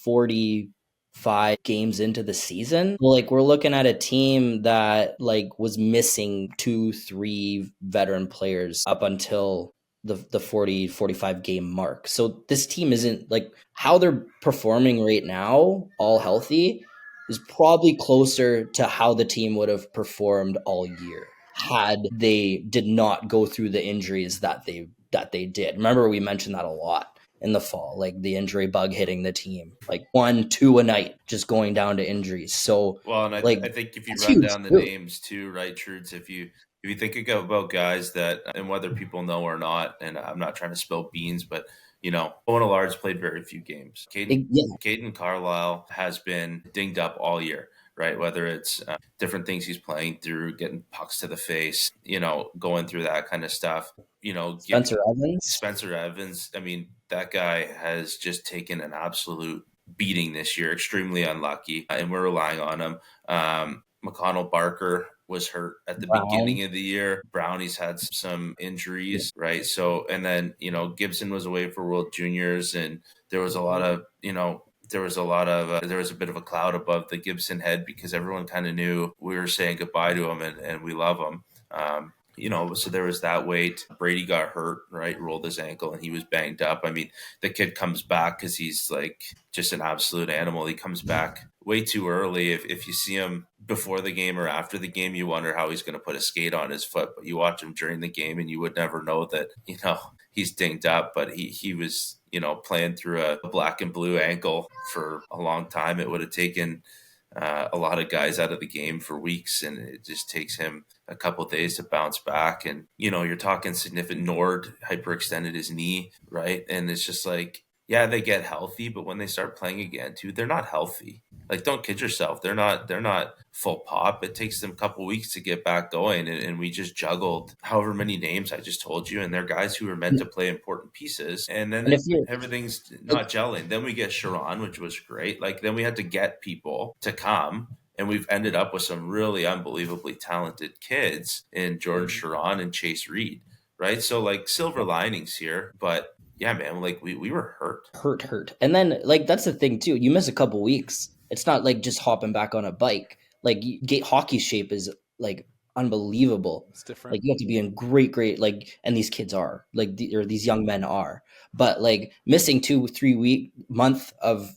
45 games into the season. Like, we're looking at a team that was missing 2-3 veteran players up until the 45 game mark. So this team isn't how they're performing right now, all healthy, is probably closer to how the team would have performed all year had they did not go through the injuries that they did. Remember, we mentioned that a lot in the fall, the injury bug hitting the team, 1-2 a night, just going down to injuries. So, well, and I think if you run down the names too, right, Trudes, if you think about guys that, and whether people know or not, and I'm not trying to spill beans, but Owen Allard's played very few games. Caden Carlisle has been dinged up all year, right? Whether it's different things he's playing through, getting pucks to the face, going through that kind of stuff. Spencer Evans. I mean, that guy has just taken an absolute beating this year. Extremely unlucky, and we're relying on him. McConnell Barker was hurt at the beginning of the year. Brownie's had some injuries, right? So, and then, Gibson was away for World Juniors, and there was a lot of, there was a bit of a cloud above the Gibson head because everyone kind of knew we were saying goodbye to him and we love him. So there was that weight. Brady got hurt, right? Rolled his ankle and he was banged up. I mean, the kid comes back because he's just an absolute animal. He comes back way too early. If you see him before the game or after the game, you wonder how he's going to put a skate on his foot. But you watch him during the game and you would never know that, he's dinged up. But he was, playing through a black and blue ankle for a long time. It would have taken a lot of guys out of the game for weeks, and it just takes him a couple of days to bounce back. And you're talking significant. Nord hyperextended his knee, right? And it's just they get healthy, but when they start playing again too, they're not healthy. Don't kid yourself, they're not full pop. It takes them a couple of weeks to get back going, and we just juggled however many names I just told you, and they're guys who are meant to play important pieces, and then everything's not gelling. Then we get Sharon, which was great. Then we had to get people to come, and we've ended up with some really unbelievably talented kids in Jordan Sharon and Chase Reed, right? So silver linings here, but yeah, man, we were hurt. And then that's the thing too. You miss a couple weeks. It's not just hopping back on a bike. Hockey shape is unbelievable. It's different. You have to be in great, and these kids are or these young men are, but missing 2-3 month of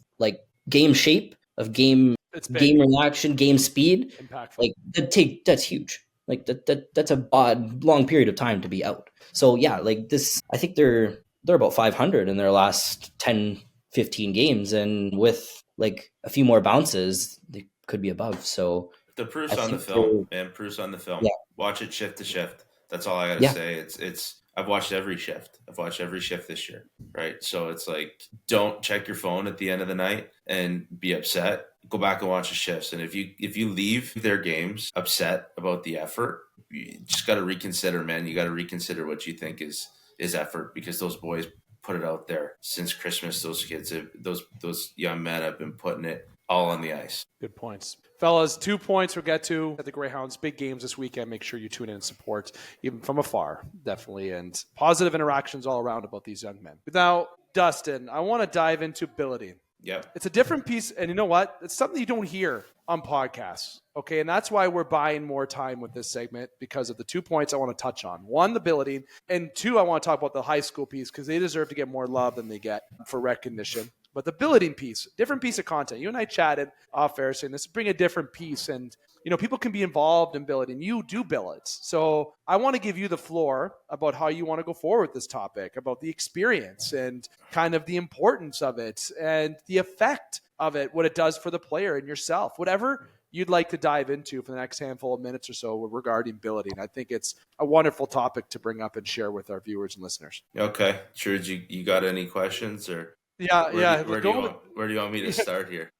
game shape of game reaction, game speed, impactful. That's huge. That's a odd, long period of time to be out. So yeah, this, I think they're about 500 in their last 10-15 games, and with a few more bounces they could be above. So the proof's on the film, man. Proof's on the film. Yeah. Watch it shift to shift. That's all I gotta say. It's I've watched every shift. I've watched every shift this year, right? So it's don't check your phone at the end of the night and be upset. Go back and watch the shifts. And if you leave their games upset about the effort, you just got to reconsider, man. You got to reconsider what you think is effort, because those boys put it out there since Christmas. Those kids, those young men have been putting it all on the ice. Good points. Fellas, 2 points we'll get to at the Greyhounds. Big games this weekend. Make sure you tune in and support, even from afar, definitely. And positive interactions all around about these young men. Now, Dustin, I want to dive into billeting. Yep. It's a different piece, and you know what? It's something you don't hear on podcasts, okay? And that's why we're buying more time with this segment, because of the 2 points I want to touch on. One, the billeting, and two, I want to talk about the high school piece, because they deserve to get more love than they get for recognition. But the billeting piece, different piece of content. You and I chatted off air saying this, bring a different piece. And people can be involved in billeting. You do billets. So I want to give you the floor about how you want to go forward with this topic, about the experience and kind of the importance of it and the effect of it, what it does for the player and yourself, whatever you'd like to dive into for the next handful of minutes or so regarding billeting. I think it's a wonderful topic to bring up and share with our viewers and listeners. Okay. Trude, you got any questions or where do you want me to start here?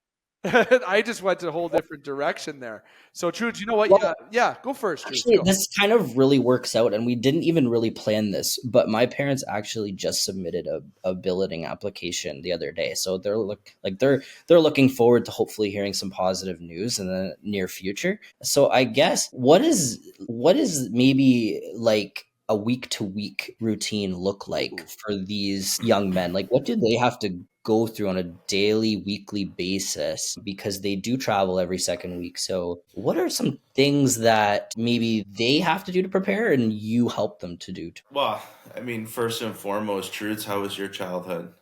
I just went to a whole different direction there. So, Trude, you know what? Well, yeah, go first. Trude. Actually, Go. this kind of really works out, and we didn't even really plan this, but my parents actually just submitted a billeting application the other day. So they're looking forward to hopefully hearing some positive news in the near future. So I guess what is maybe like a week-to-week routine look like for these young men? Like, what do they have to go through on a daily, weekly basis, because they do travel every second week? So what are some things that maybe they have to do to prepare and you help them to do? Well, I mean, first and foremost, Trudes, how was your childhood?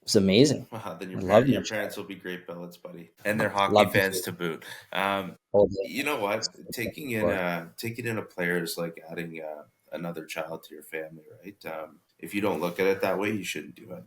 It's amazing. Wow, then your parents will be great billets, buddy, and they're hockey fans to boot. You know what? Taking in a player is like adding another child to your family, right? If you don't look at it that way, you shouldn't do it.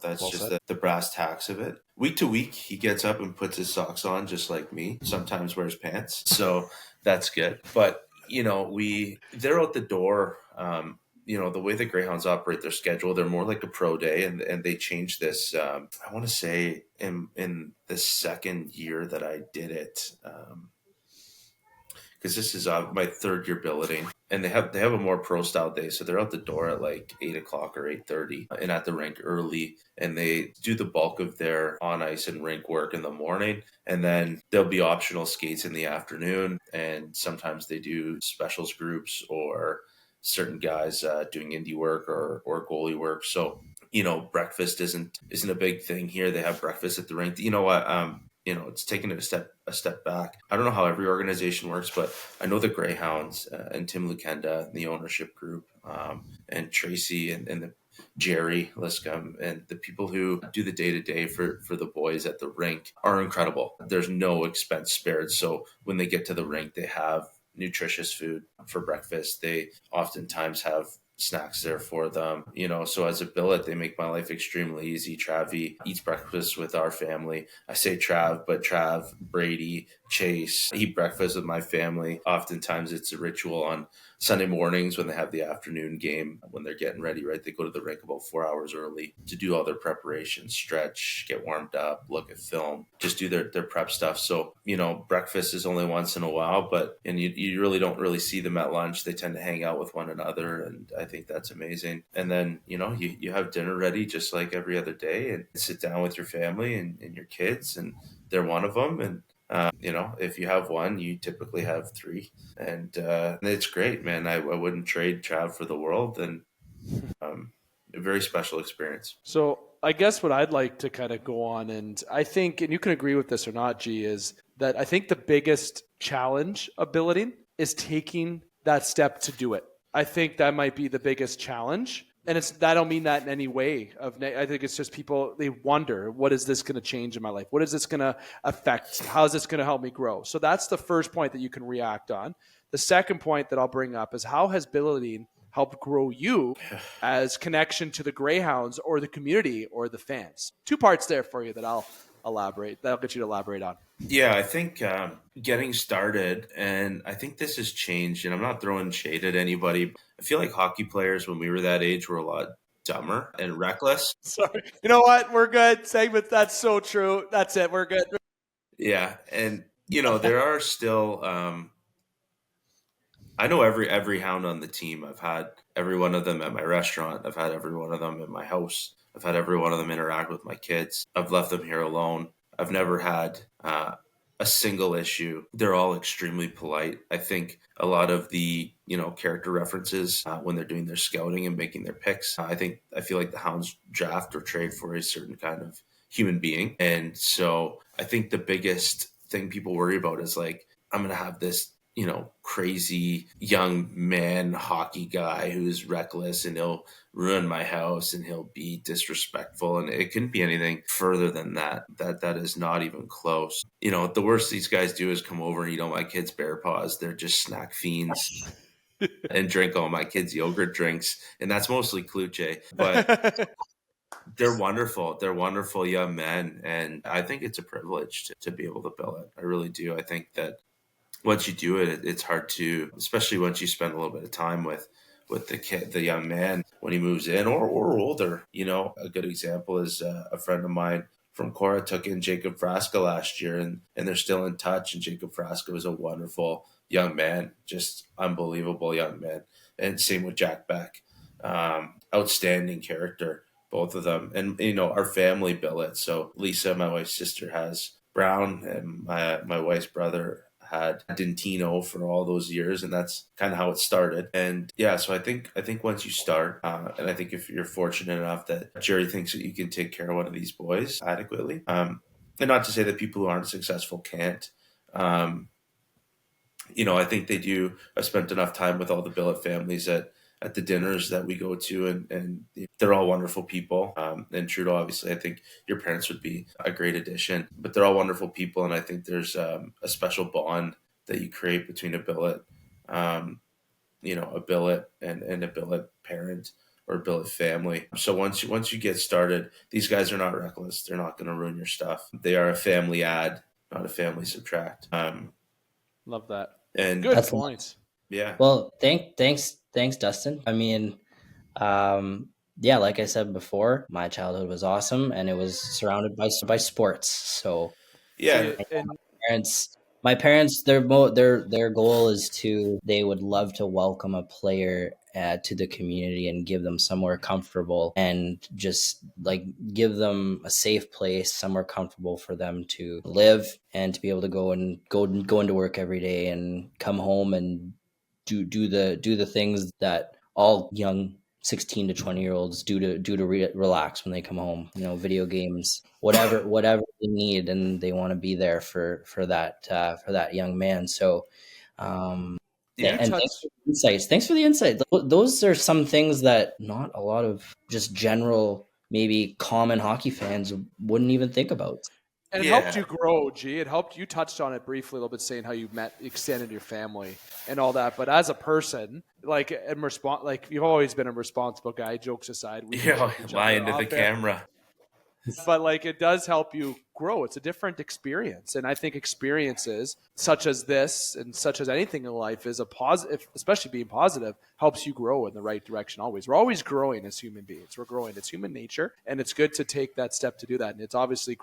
That's well just the brass tacks of it. Week to week, he gets up and puts his socks on just like me. Sometimes wears pants, so that's good. But they're out the door. The way the Greyhounds operate their schedule, they're more like a pro day, and they changed this. I want to say in the second year that I did it, because this is my third year billeting, and they have a more pro style day, so they're out the door at like 8:00 or 8:30, and at the rink early, and they do the bulk of their on ice and rink work in the morning, and then there'll be optional skates in the afternoon, and sometimes they do specials groups or certain guys doing indie work or goalie work. So breakfast isn't a big thing here. They have breakfast at the rink. You know what? It's taking it a step back. I don't know how every organization works, but I know the Greyhounds and Tim Lukenda, the ownership group, and Tracy and the Jerry Liscombe, and the people who do the day-to-day for the boys at the rink are incredible. There's no expense spared. So when they get to the rink, they have nutritious food for breakfast. They oftentimes have snacks there for them, so as a billet, they make my life extremely easy. Travi eats breakfast with our family. I say Trav, but Trav, Brady, Chase eat breakfast with my family. Oftentimes it's a ritual on Sunday mornings when they have the afternoon game, when they're getting ready, right? They go to the rink about 4 hours early to do all their preparations, stretch, get warmed up, look at film, just do their prep stuff. So, breakfast is only once in a while, and you really don't really see them at lunch. They tend to hang out with one another, and I think that's amazing. And then, you have dinner ready just like every other day, and sit down with your family and your kids, and they're one of them. And if you have one, you typically have three, and it's great, man. I wouldn't trade Trav for the world, and a very special experience. So I guess what I'd like to kind of go on, and I think, and you can agree with this or not, G, is that I think the biggest challenge of billeting is taking that step to do it. I think that might be the biggest challenge. And I don't mean that in any way. I think it's just people, they wonder, what is this going to change in my life? What is this going to affect? How is this going to help me grow? So that's the first point that you can react on. The second point that I'll bring up is, how has billeting helped grow you as connection to the Greyhounds or the community or the fans? Two parts there for you that I'll get you to elaborate on. Yeah, I think getting started, and I think this has changed, and I'm not throwing shade at anybody. I feel like hockey players when we were that age were a lot dumber and reckless. Sorry. You know what? We're good. Segment. That's so true. That's it. We're good. Yeah. And, there are still, I know every hound on the team. I've had every one of them at my restaurant. I've had every one of them in my house. I've had every one of them interact with my kids. I've left them here alone. I've never had a single issue. They're all extremely polite. I think a lot of the, character references when they're doing their scouting and making their picks, I feel like the Hounds draft or trade for a certain kind of human being. And so I think the biggest thing people worry about is like, I'm going to have this, crazy young man hockey guy who's reckless and he'll ruin my house and he'll be disrespectful. And it couldn't be anything further than that. That is not even close. The worst these guys do is come over and eat all my kids' bear paws. They're just snack fiends and drink all my kids' yogurt drinks. And that's mostly Kluche. But they're wonderful. They're wonderful young men. And I think it's a privilege to be able to bill it. I really do. I think that once you do it, it's hard to, especially once you spend a little bit of time with the kid, the young man, when he moves in or older. A good example is a friend of mine from Cora took in Jacob Frasca last year, and they're still in touch. And Jacob Frasca was a wonderful young man, just unbelievable young man. And same with Jack Beck, outstanding character, both of them. And our family billet. So Lisa, my wife's sister, has Brown, and my wife's brother had Dentino for all those years, and that's kind of how it started. And yeah, so I think once you start, and I think if you're fortunate enough that Jerry thinks that you can take care of one of these boys adequately, and not to say that people who aren't successful can't, I think they do. I've spent enough time with all the billet families at the dinners that we go to, and they're all wonderful people. And Trudeau, obviously, I think your parents would be a great addition, but they're all wonderful people. And I think there's a special bond that you create between a billet, a billet and a billet parent or a billet family. So once you get started, these guys are not reckless. They're not going to ruin your stuff. They are a family add, not a family subtract. Love that. And Good points. Yeah. Well, thanks, Dustin. I mean, like I said before, my childhood was awesome, and it was surrounded by sports. So yeah, my parents, their goal is they would love to welcome a player to the community and give them somewhere comfortable, and just like give them a safe place, somewhere comfortable for them to live and to be able to go into work every day and come home and do the things that all young 16 to 20-year-olds do to relax when they come home. Video games, whatever they need, and they want to be there for that young man. So, thanks for the insights. Thanks for the insight. Those are some things that not a lot of just general, maybe common hockey fans wouldn't even think about. And it helped you grow, G. It helped you touched on it briefly a little bit, saying how you extended your family and all that. But as a person, you've always been a responsible guy. Jokes aside, lie into the camera. But it does help you grow. It's a different experience, and I think experiences such as this and such as anything in life is a positive, especially being positive, helps you grow in the right direction. Always, we're always growing as human beings. We're growing. It's human nature, and it's good to take that step to do that. And it's obviously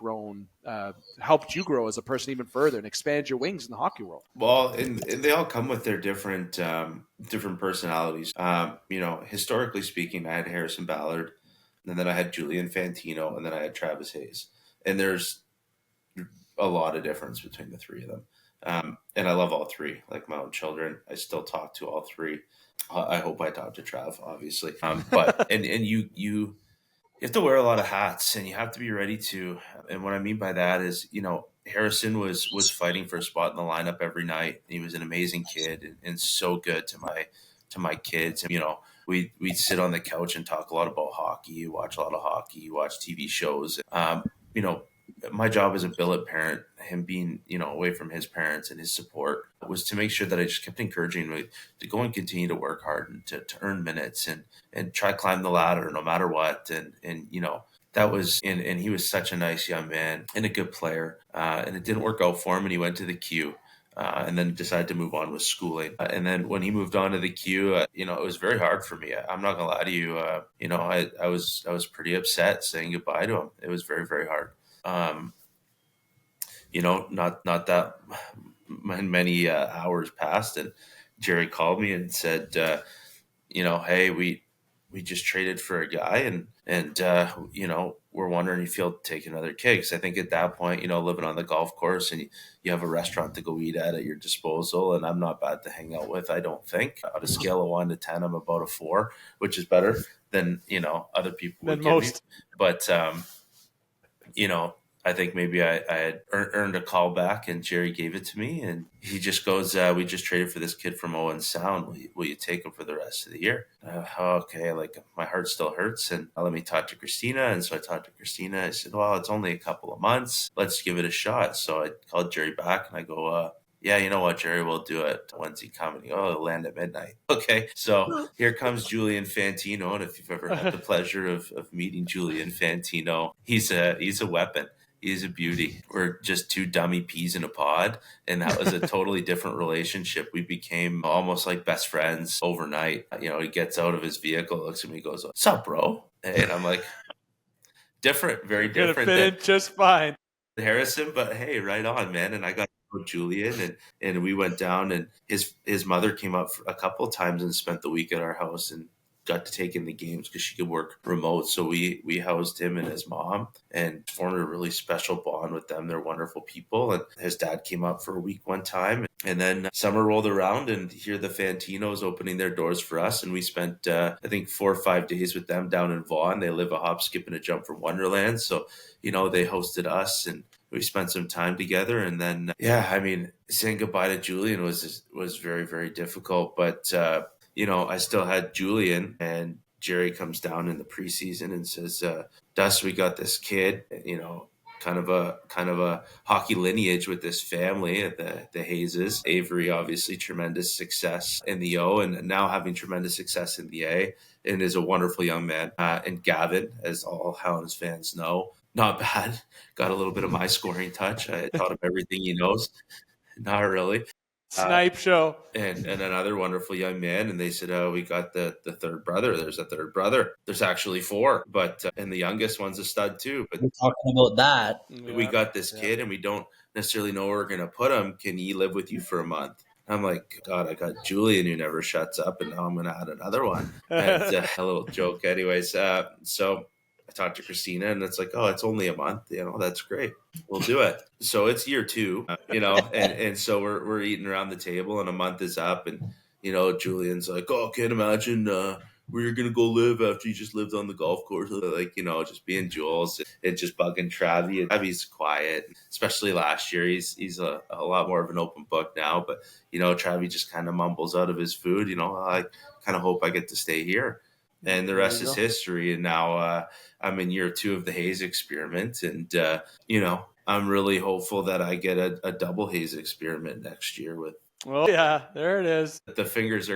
helped you grow as a person even further and expand your wings in the hockey world. Well, and they all come with their different personalities. Historically speaking, I had Harrison Ballard. And then I had Julian Fantino, and then I had Travis Hayes. And there's a lot of difference between the three of them. And I love all three, like my own children. I still talk to all three. I hope I talk to Trav, obviously. But and you have to wear a lot of hats, and you have to be ready to. And what I mean by that is, Harrison was fighting for a spot in the lineup every night. He was an amazing kid and so good to my kids. And, we'd sit on the couch and talk a lot about hockey, watch a lot of hockey, watch TV shows. My job as a billet parent, him being, away from his parents and his support, was to make sure that I just kept encouraging him to go and continue to work hard and to earn minutes and try to climb the ladder no matter what. And that was, and he was such a nice young man and a good player. And it didn't work out for him, and he went to the Q. And then decided to move on with schooling. And then when he moved on to the Q, it was very hard for me. I'm not gonna lie to you. I was pretty upset saying goodbye to him. It was very, very hard. Not that many hours passed, and Jerry called me and said, hey, we just traded for a guy, and we're wondering if you'll take another kid. Because I think at that point, living on the golf course and you have a restaurant to go eat at your disposal, and I'm not bad to hang out with, I don't think. On a scale of 1 to 10, I'm about a 4, which is better than, other people would give most. Me. But, I think maybe I had earned a call back, and Jerry gave it to me, and he just goes, "We just traded for this kid from Owen Sound. Will you take him for the rest of the year?" Okay, like my heart still hurts, and let me talk to Christina. And so I talked to Christina. I said, "Well, it's only a couple of months. Let's give it a shot." So I called Jerry back, and I go, "Yeah, you know what, Jerry, we'll do it. When's he coming?" "Oh, it'll land at midnight." Okay, so here comes Julian Fantino, and if you've ever had the pleasure of meeting Julian Fantino, he's a weapon. He's a beauty. We're just two dummy peas in a pod, and that was a totally different relationship. We became almost like best friends overnight. He gets out of his vehicle, looks at me, goes, "What's up, bro?" And I'm like, different, very Gonna different fit than in just fine. Harrison, but hey, right on, man. And I got to know Julian, and we went down, and his mother came up for a couple of times and spent the week at our house and got to take in the games because she could work remote. So we housed him and his mom and formed a really special bond with them. They're wonderful people. And his dad came up for a week one time. And then summer rolled around, and here the Fantinos opening their doors for us. And we spent, I think, 4 or 5 days with them down in Vaughan. They live a hop, skip, and a jump from Wonderland. So, they hosted us, and we spent some time together. And then, saying goodbye to Julian was very, very difficult. But, I still had Julian, and Jerry comes down in the preseason and says, "Dust, we got this kid, kind of a hockey lineage with this family at the Hayeses. Avery, obviously tremendous success in the O, and now having tremendous success in the A, and is a wonderful young man. And Gavin, as all Hounds fans know, not bad. Got a little bit of my scoring touch. I taught him everything he knows. Not really. Snipe show. And another wonderful young man. And they said, "Oh, we got the third brother." There's a third brother. There's actually 4, but and the youngest one's a stud too. But We're talking about that. we got this kid, and we don't necessarily know where we're going to put him. Can he live with you for a month? I'm like, God, I got Julian who never shuts up, and now I'm going to add another one. And, a little joke, anyways. So I talked to Christina, and it's like, "Oh, it's only a month. That's great. We'll do it." So it's year 2, and so we're eating around the table, and a month is up, and Julian's like, "Oh, can't imagine where you're gonna go live after you just lived on the golf course." Like, just being Jules and just bugging Travi. And Travi's quiet, especially last year. He's a lot more of an open book now, but Travi just kind of mumbles out of his food. I kind of hope I get to stay here. And the rest is history. And now I'm in year 2 of the Hayes experiment. And, I'm really hopeful that I get a double Hayes experiment next year with. Well, yeah, there it is. The fingers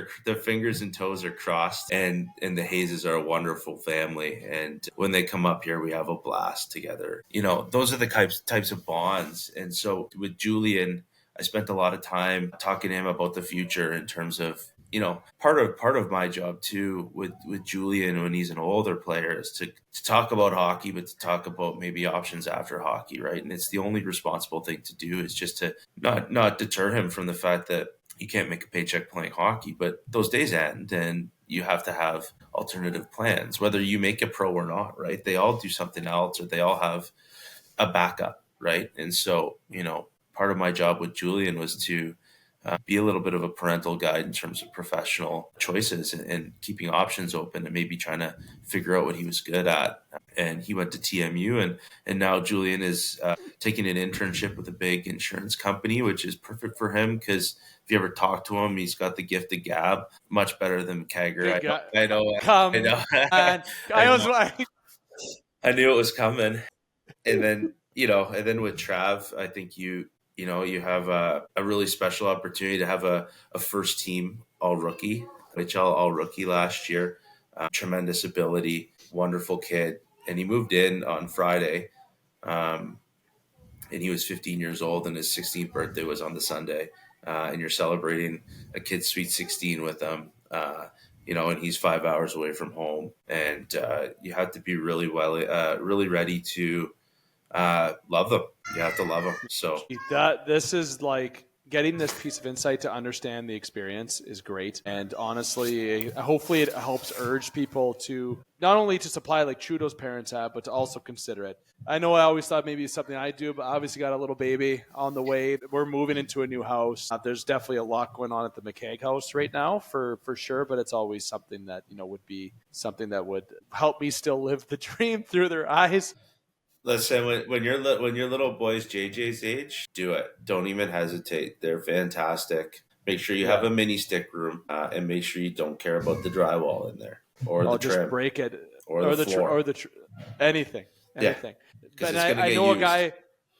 and toes are crossed, and the Hayeses are a wonderful family. And when they come up here, we have a blast together. Those are the types of bonds. And so with Julian, I spent a lot of time talking to him about the future in terms of, part of my job too with Julian when he's an older player is to talk about hockey, but to talk about maybe options after hockey, right? And it's the only responsible thing to do is just to not deter him from the fact that you can't make a paycheck playing hockey, but those days end and you have to have alternative plans, whether you make it pro or not, right? They all do something else, or they all have a backup, right? And so, part of my job with Julian was to be a little bit of a parental guide in terms of professional choices and keeping options open and maybe trying to figure out what he was good at. And he went to TMU, and now Julian is taking an internship with a big insurance company, which is perfect for him because if you ever talk to him, he's got the gift of gab, much better than McCaig. I know. I knew it was coming. And then, with Trav, I think you have a really special opportunity to have a first team all rookie, OHL all rookie last year. Tremendous ability, wonderful kid. And he moved in on Friday, and he was 15 years old, and his 16th birthday was on the Sunday. And you're celebrating a kid's Sweet 16 with him, and he's 5 hours away from home. And you have to be really ready to love them. You have to love them. So this is like getting this piece of insight to understand the experience is great. And honestly, hopefully it helps urge people to not only to supply like Trudeau's parents have, but to also consider it. I know I always thought maybe it's something I do, but obviously got a little baby on the way. We're moving into a new house. There's definitely a lot going on at the McCaig house right now for sure, but it's always something that, would be something that would help me still live the dream through their eyes. Listen, when your little boy's JJ's age, do it. Don't even hesitate. They're fantastic. Make sure you have a mini stick room, and make sure you don't care about the drywall in there or the just trim break it or the floor. Anything. Yeah, And I know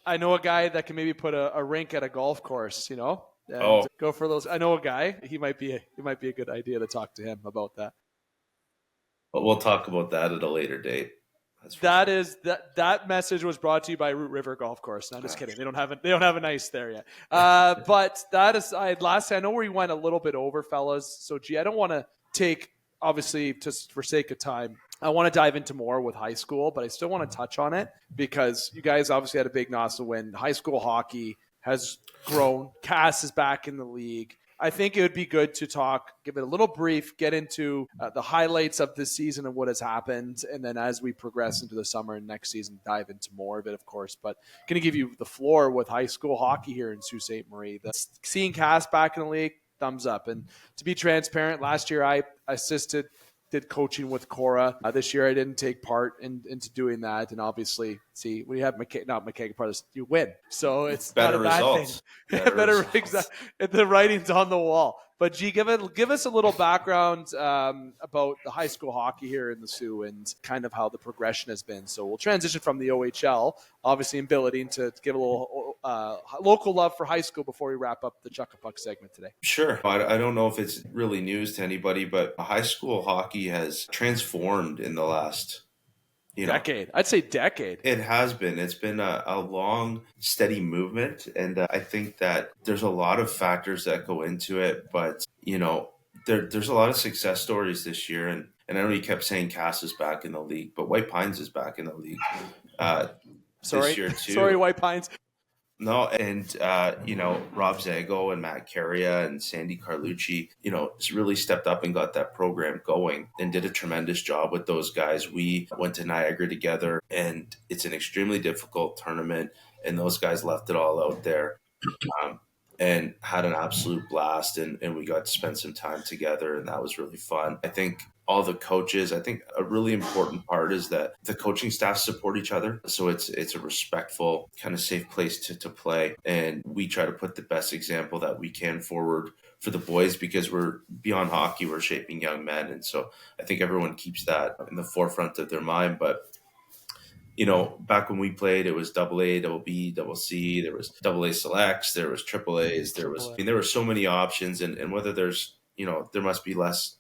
I know a guy that can maybe put a rink at a golf course, and go for those. I know a guy. He might be a good idea to talk to him about that. But we'll talk about that at a later date. That message was brought to you by Root River Golf Course. No, just kidding. They don't have an ice there yet. But that aside, lastly, I know we went a little bit over, fellas. So, I don't want to take, obviously, just for sake of time, I want to dive into more with high school, but I still want to touch on it because you guys obviously had a big NOSA win. High school hockey has grown. Cass is back in the league. I think it would be good to give it a little brief, get into the highlights of this season and what has happened. And then as we progress into the summer and next season, dive into more of it, of course. But going to give you the floor with high school hockey here in Sault Ste. Marie. Seeing Cass back in the league, thumbs up. And to be transparent, last year I did coaching with Cora. This year I didn't take part into doing that. And obviously, see, when you have McCaig part of this, you win. So it's better not a bad results. thing. Better results. The writing's on the wall. But give us a little background about the high school hockey here in the Sioux and kind of how the progression has been. So we'll transition from the OHL, obviously in billeting, to give a little local love for high school before we wrap up the Chuck a Puck segment today. Sure. I don't know if it's really news to anybody, but high school hockey has transformed in the last decade. I'd say decade. It has been. It's been a long, steady movement. And I think that there's a lot of factors that go into it. But, there's a lot of success stories this year. And I know you kept saying Cass is back in the league, but White Pines is back in the league this year too. Sorry, White Pines. No, and, Rob Zago and Matt Carria and Sandy Carlucci, has really stepped up and got that program going and did a tremendous job with those guys. We went to Niagara together, and it's an extremely difficult tournament, and those guys left it all out there and had an absolute blast, and we got to spend some time together, and that was really fun. I think all the coaches, I think a really important part is that the coaching staff support each other. So it's a respectful, kind of safe place to play. And we try to put the best example that we can forward for the boys because we're beyond hockey, we're shaping young men. And so I think everyone keeps that in the forefront of their mind. But back when we played, it was AA, double B, double C. There was AA selects, there was triple A's. There were so many options, and whether there's, there must be less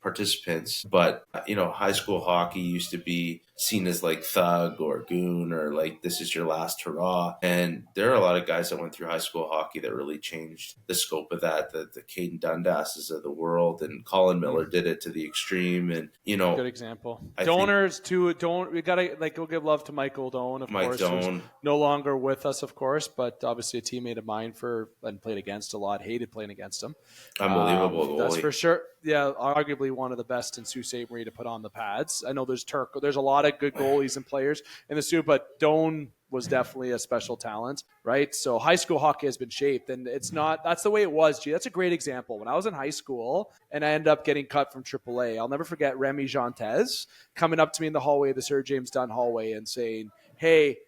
participants, but high school hockey used to be seen as like thug or goon or like this is your last hurrah, and there are a lot of guys that went through high school hockey that really changed the scope of that. The Caden Dundasses of the world, and Colin Miller did it to the extreme, and good example. Donors too. We gotta we'll give love to Michael Doan, of course, who's no longer with us, of course, but obviously a teammate of mine and played against a lot. Hated playing against him. Unbelievable goalie. That's for sure. Yeah, arguably one of the best in Sault Ste. Marie to put on the pads. I know there's a lot of good goalies and players in the Sioux, but Doan was definitely a special talent, right? So high school hockey has been shaped, and that's the way it was. That's a great example. When I was in high school and I ended up getting cut from AAA, I'll never forget Remy Jantez coming up to me in the hallway, the Sir James Dunn hallway, and saying, hey,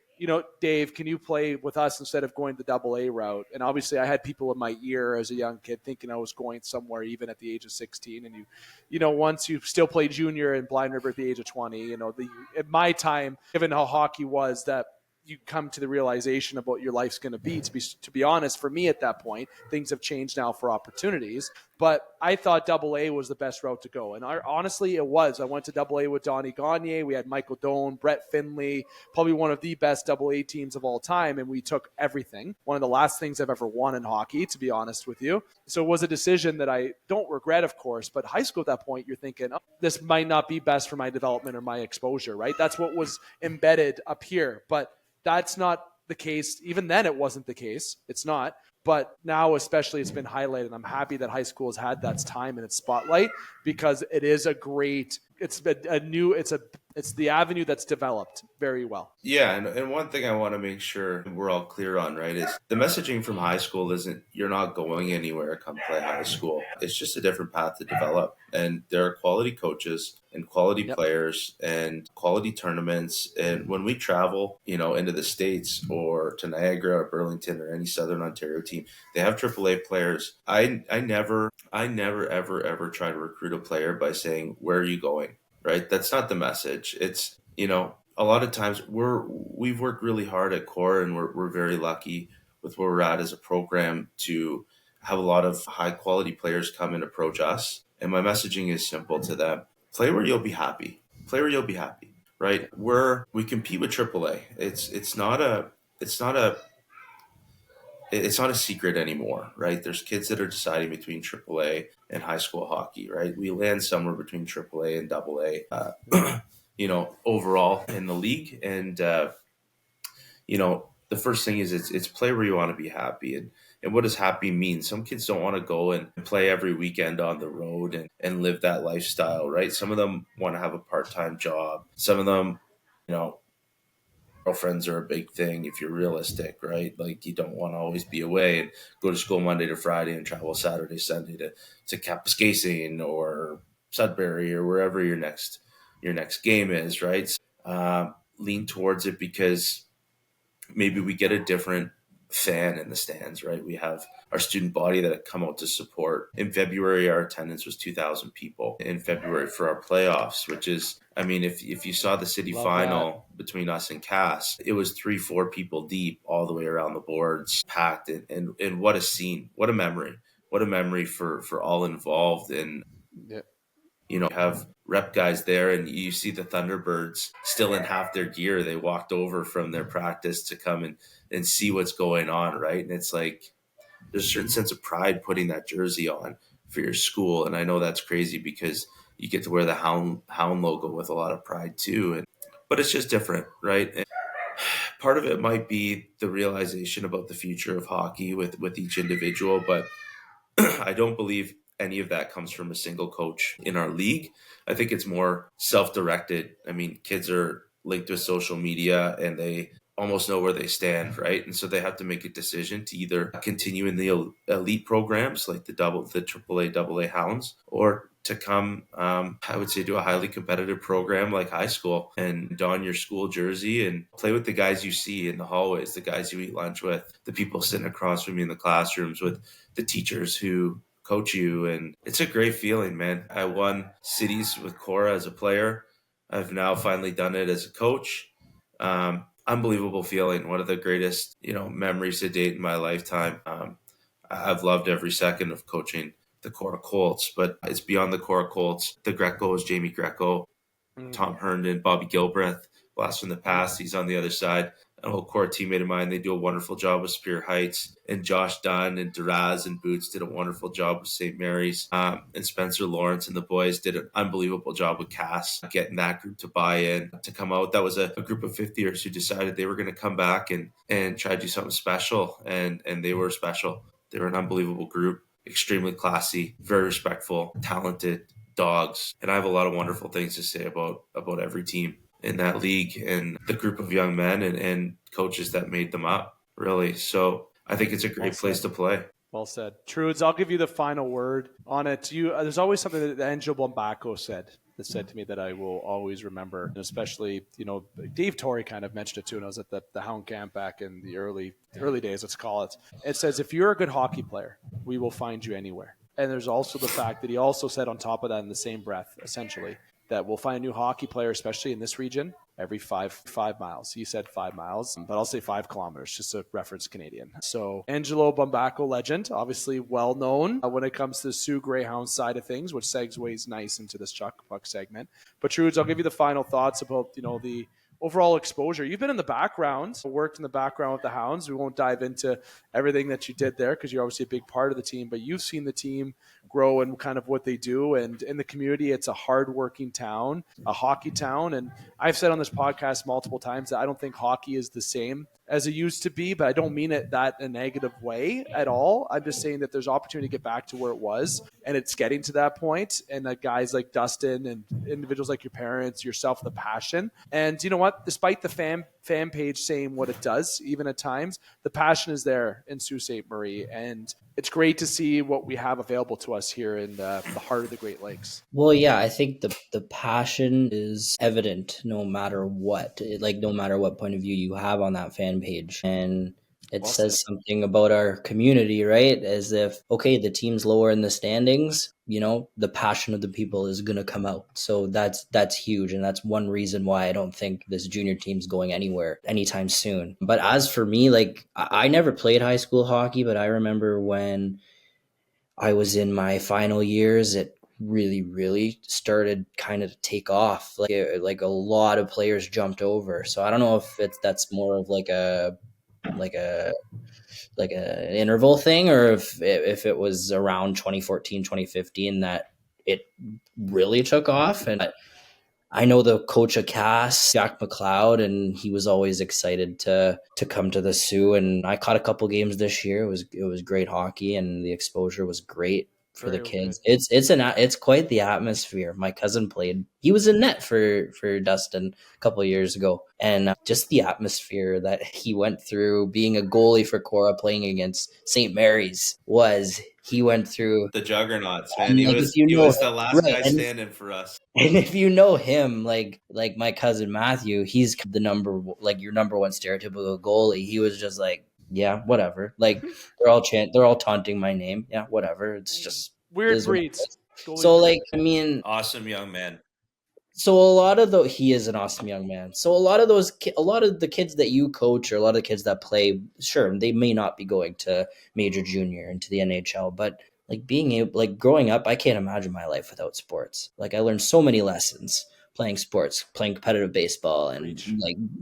Dave, can you play with us instead of going the AA route? And obviously I had people in my ear as a young kid thinking I was going somewhere even at the age of 16. And once you still play junior in Blind River at the age of 20, at my time, given how hockey was, that you come to the realization of what your life's going to be. To be honest, for me at that point, things have changed now for opportunities. But I thought AA was the best route to go. And honestly, it was. I went to AA with Donnie Gagne. We had Michael Doan, Brett Finley, probably one of the best AA teams of all time. And we took everything. One of the last things I've ever won in hockey, to be honest with you. So it was a decision that I don't regret, of course. But high school at that point, you're thinking, this might not be best for my development or my exposure, right? That's what was embedded up here. But that's not the case. Even then, it wasn't the case. It's not. But now, especially, it's been highlighted. I'm happy that high school has had that time in its spotlight because it is a great. It's It's the avenue that's developed very well. Yeah, and one thing I want to make sure we're all clear on, right, is the messaging from high school isn't you're not going anywhere come play high school. It's just a different path to develop. And there are quality coaches and quality players and quality tournaments. And when we travel, into the States or to Niagara or Burlington or any Southern Ontario team, they have AAA players. I never, ever try to recruit a player by saying, where are you going? Right? That's not the message. It's, a lot of times we've worked really hard at Core, and we're very lucky with where we're at as a program to have a lot of high quality players come and approach us. And my messaging is simple to them: play where you'll be happy. Play where you'll be happy. Right? We compete with AAA. It's not a secret anymore, right? There's kids that are deciding between AAA and high school hockey, right? We land somewhere between AAA and AA. Overall in the league. And, the first thing is it's play where you want to be happy. And what does happy mean? Some kids don't want to go and play every weekend on the road and live that lifestyle, right? Some of them want to have a part-time job. Some of them, girlfriends are a big thing if you're realistic, right? Like you don't want to always be away and go to school Monday to Friday and travel Saturday, Sunday to Kapuskasing or Sudbury or wherever your next game is, right? Lean towards it because maybe we get a different fan in the stands, right? We have our student body that have come out to support. In February, our attendance was 2,000 people in February for our playoffs, which is, if you saw the city final between us and Cass, it was 3-4 people deep all the way around the boards, packed. And what a scene, what a memory for all involved. And, have rep guys there, and you see the Thunderbirds still in half their gear. They walked over from their practice to come and see what's going on, right? And it's like there's a certain sense of pride putting that jersey on for your school. And I know that's crazy because you get to wear the hound logo with a lot of pride too. But it's just different, right? And part of it might be the realization about the future of hockey with each individual, but I don't believe any of that comes from a single coach in our league. I think it's more self-directed. Kids are linked with social media and they almost know where they stand, right? And so they have to make a decision to either continue in the elite programs like the AAA, AA Hounds, or to come, I would say, to a highly competitive program like high school and don your school jersey and play with the guys you see in the hallways, the guys you eat lunch with, the people sitting across from you in the classrooms, with the teachers who coach you. And it's a great feeling, man. I won cities with Cora as a player. I've now finally done it as a coach. Unbelievable feeling. One of the greatest, memories to date in my lifetime. I've loved every second of coaching the Cora Colts, but it's beyond the Cora Colts. The Grecos, Jamie Greco, Tom Herndon, Bobby Gilbreth, blast from the past. He's on the other side. An old Core teammate of mine. They do a wonderful job with Spear Heights, and Josh Dunn and Duraz and Boots did a wonderful job with St. Mary's, and Spencer Lawrence and the boys did an unbelievable job with Cass, getting that group to buy in, to come out. That was a group of 50ers who decided they were going to come back and try to do something special, and they were special. They were an unbelievable group, extremely classy, very respectful, talented dogs, and I have a lot of wonderful things to say about every team in that league and the group of young men and coaches that made them up, really. So I think it's a great place to play. Well said. Trudes, I'll give you the final word on it. There's always something that Angelo Bombacco said to me that I will always remember, and especially, Dave Torrey kind of mentioned it too, and I was at the Hound Camp back in the early days, let's call it. It says, if you're a good hockey player, we will find you anywhere. And there's also the fact that he also said on top of that, in the same breath, essentially, that we'll find a new hockey player, especially in this region, every 5 miles. He said 5 miles, but I'll say 5 kilometers, just to reference Canadian. So Angelo Bombacco, legend, obviously well known when it comes to the Sioux Greyhounds side of things, which segues nice into this Chuck Puck segment. But Trudes, I'll give you the final thoughts about, the overall exposure. You've been in the background, worked in the background with the Hounds. We won't dive into everything that you did there because you're obviously a big part of the team, but you've seen the team grow and kind of what they do. And in the community, it's a hardworking town, a hockey town. And I've said on this podcast multiple times that I don't think hockey is the same as it used to be, but I don't mean it that in a negative way at all. I'm just saying that there's opportunity to get back to where it was, and it's getting to that point. And guys like Dustin and individuals like your parents, yourself, the passion. And you know what? Despite the fan page saying what it does, even at times, the passion is there in Sault Ste. Marie, and it's great to see what we have available to us here in the heart of the Great Lakes. Well, yeah, I think the passion is evident no matter what, no matter what point of view you have on that fan page. And it Well says said. something about our community, right? As if, okay, the team's lower in the standings, the passion of the people is going to come out. So that's huge. And that's one reason why I don't think this junior team's going anywhere anytime soon. But as for me, I never played high school hockey, but I remember when I was in my final years, it really, really started kind of to take off. Like a lot of players jumped over. So I don't know if that's more of like a interval thing, or if it was around 2014, 2015 that it really took off. And I know the coach of Cass, Jack McLeod, and he was always excited to come to the Sioux. And I caught a couple games this year. It was great hockey, and the exposure was great for the kids. Good. It's quite the atmosphere. My cousin played. He was in net for Dustin a couple of years ago, and just the atmosphere that he went through being a goalie for Cora, playing against St. Mary's he went through the juggernauts, man. He like, was the last right, guy standing for us. And if you know him, like my cousin Matthew, he's your number one stereotypical goalie. He was just like, yeah, whatever. Like they're all taunting my name. Yeah, whatever. It's just Weird breeds. So awesome young man. So he is an awesome young man. So a lot of the kids that you coach, or a lot of the kids that play, sure, they may not be going to major junior into the NHL, but growing up, I can't imagine my life without sports. Like I learned so many lessons playing sports, playing competitive baseball and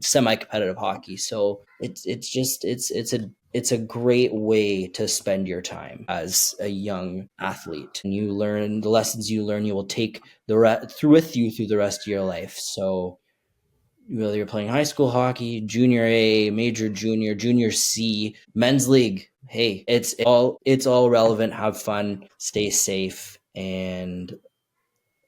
semi-competitive hockey. So it's a great way to spend your time as a young athlete, and you learn the lessons you learn. You will take with you through the rest of your life. So whether you're playing high school hockey, junior A, major junior, junior C, men's league, hey, it's all relevant. Have fun, stay safe, and